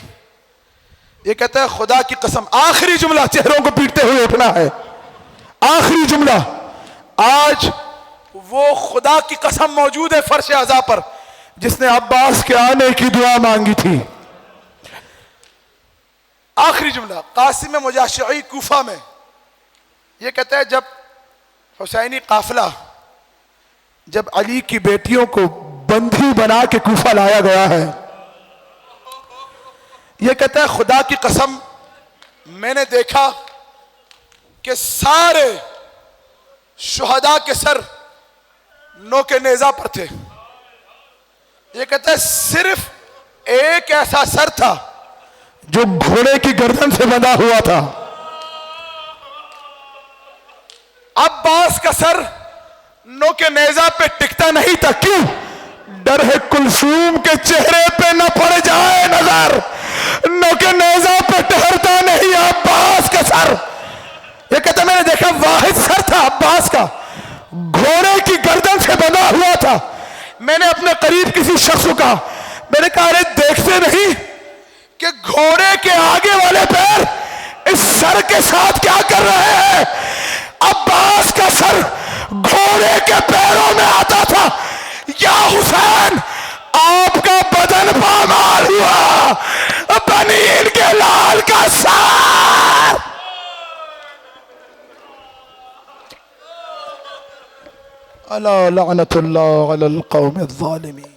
یہ کہتا ہے خدا کی قسم, آخری جملہ چہروں کو پیٹتے ہوئے اٹھنا ہے, آخری جملہ. آج وہ خدا کی قسم موجود ہے فرش عزا پر جس نے عباس کے آنے کی دعا مانگی تھی. آخری جملہ قاسم مجاشعی کوفہ میں یہ کہتا ہے جب حسینی قافلہ جب علی کی بیٹیوں کو بندھی بنا کے کوفہ لایا گیا ہے، یہ کہتا ہے خدا کی قسم میں نے دیکھا کہ سارے شہداء کے سر نوک نیزہ پر تھے. یہ کہتا ہے صرف ایک ایسا سر تھا جو گھوڑے کی گردن سے بندھا ہوا تھا. عباس کا سر نوک نیزہ پہ ٹکتا نہیں تھا. کیوں؟ ڈر ہے کلثوم کے چہرے پہ نہ پڑ جائے نظر. نوک نیزہ پہ ٹہرتا نہیں عباس کا سر. یہ کہتا ہے میں نے دیکھا واحد سر تھا عباس کا، گھوڑے کی گردن سے بندھا ہوا تھا. میں نے اپنے قریب کسی شخص کو کہا، میں نے کہا ارے دیکھتے نہیں کہ گھوڑے کے آگے والے پیر اس سر کے ساتھ کیا کر رہے ہیں؟ عباس کا سر گھوڑے کے پیروں میں آتا تھا. یا حسین آپ کا بدن پامال ہوا، بنی ان کے لال کا سر. الا لعنت اللہ علی القوم الظالمین.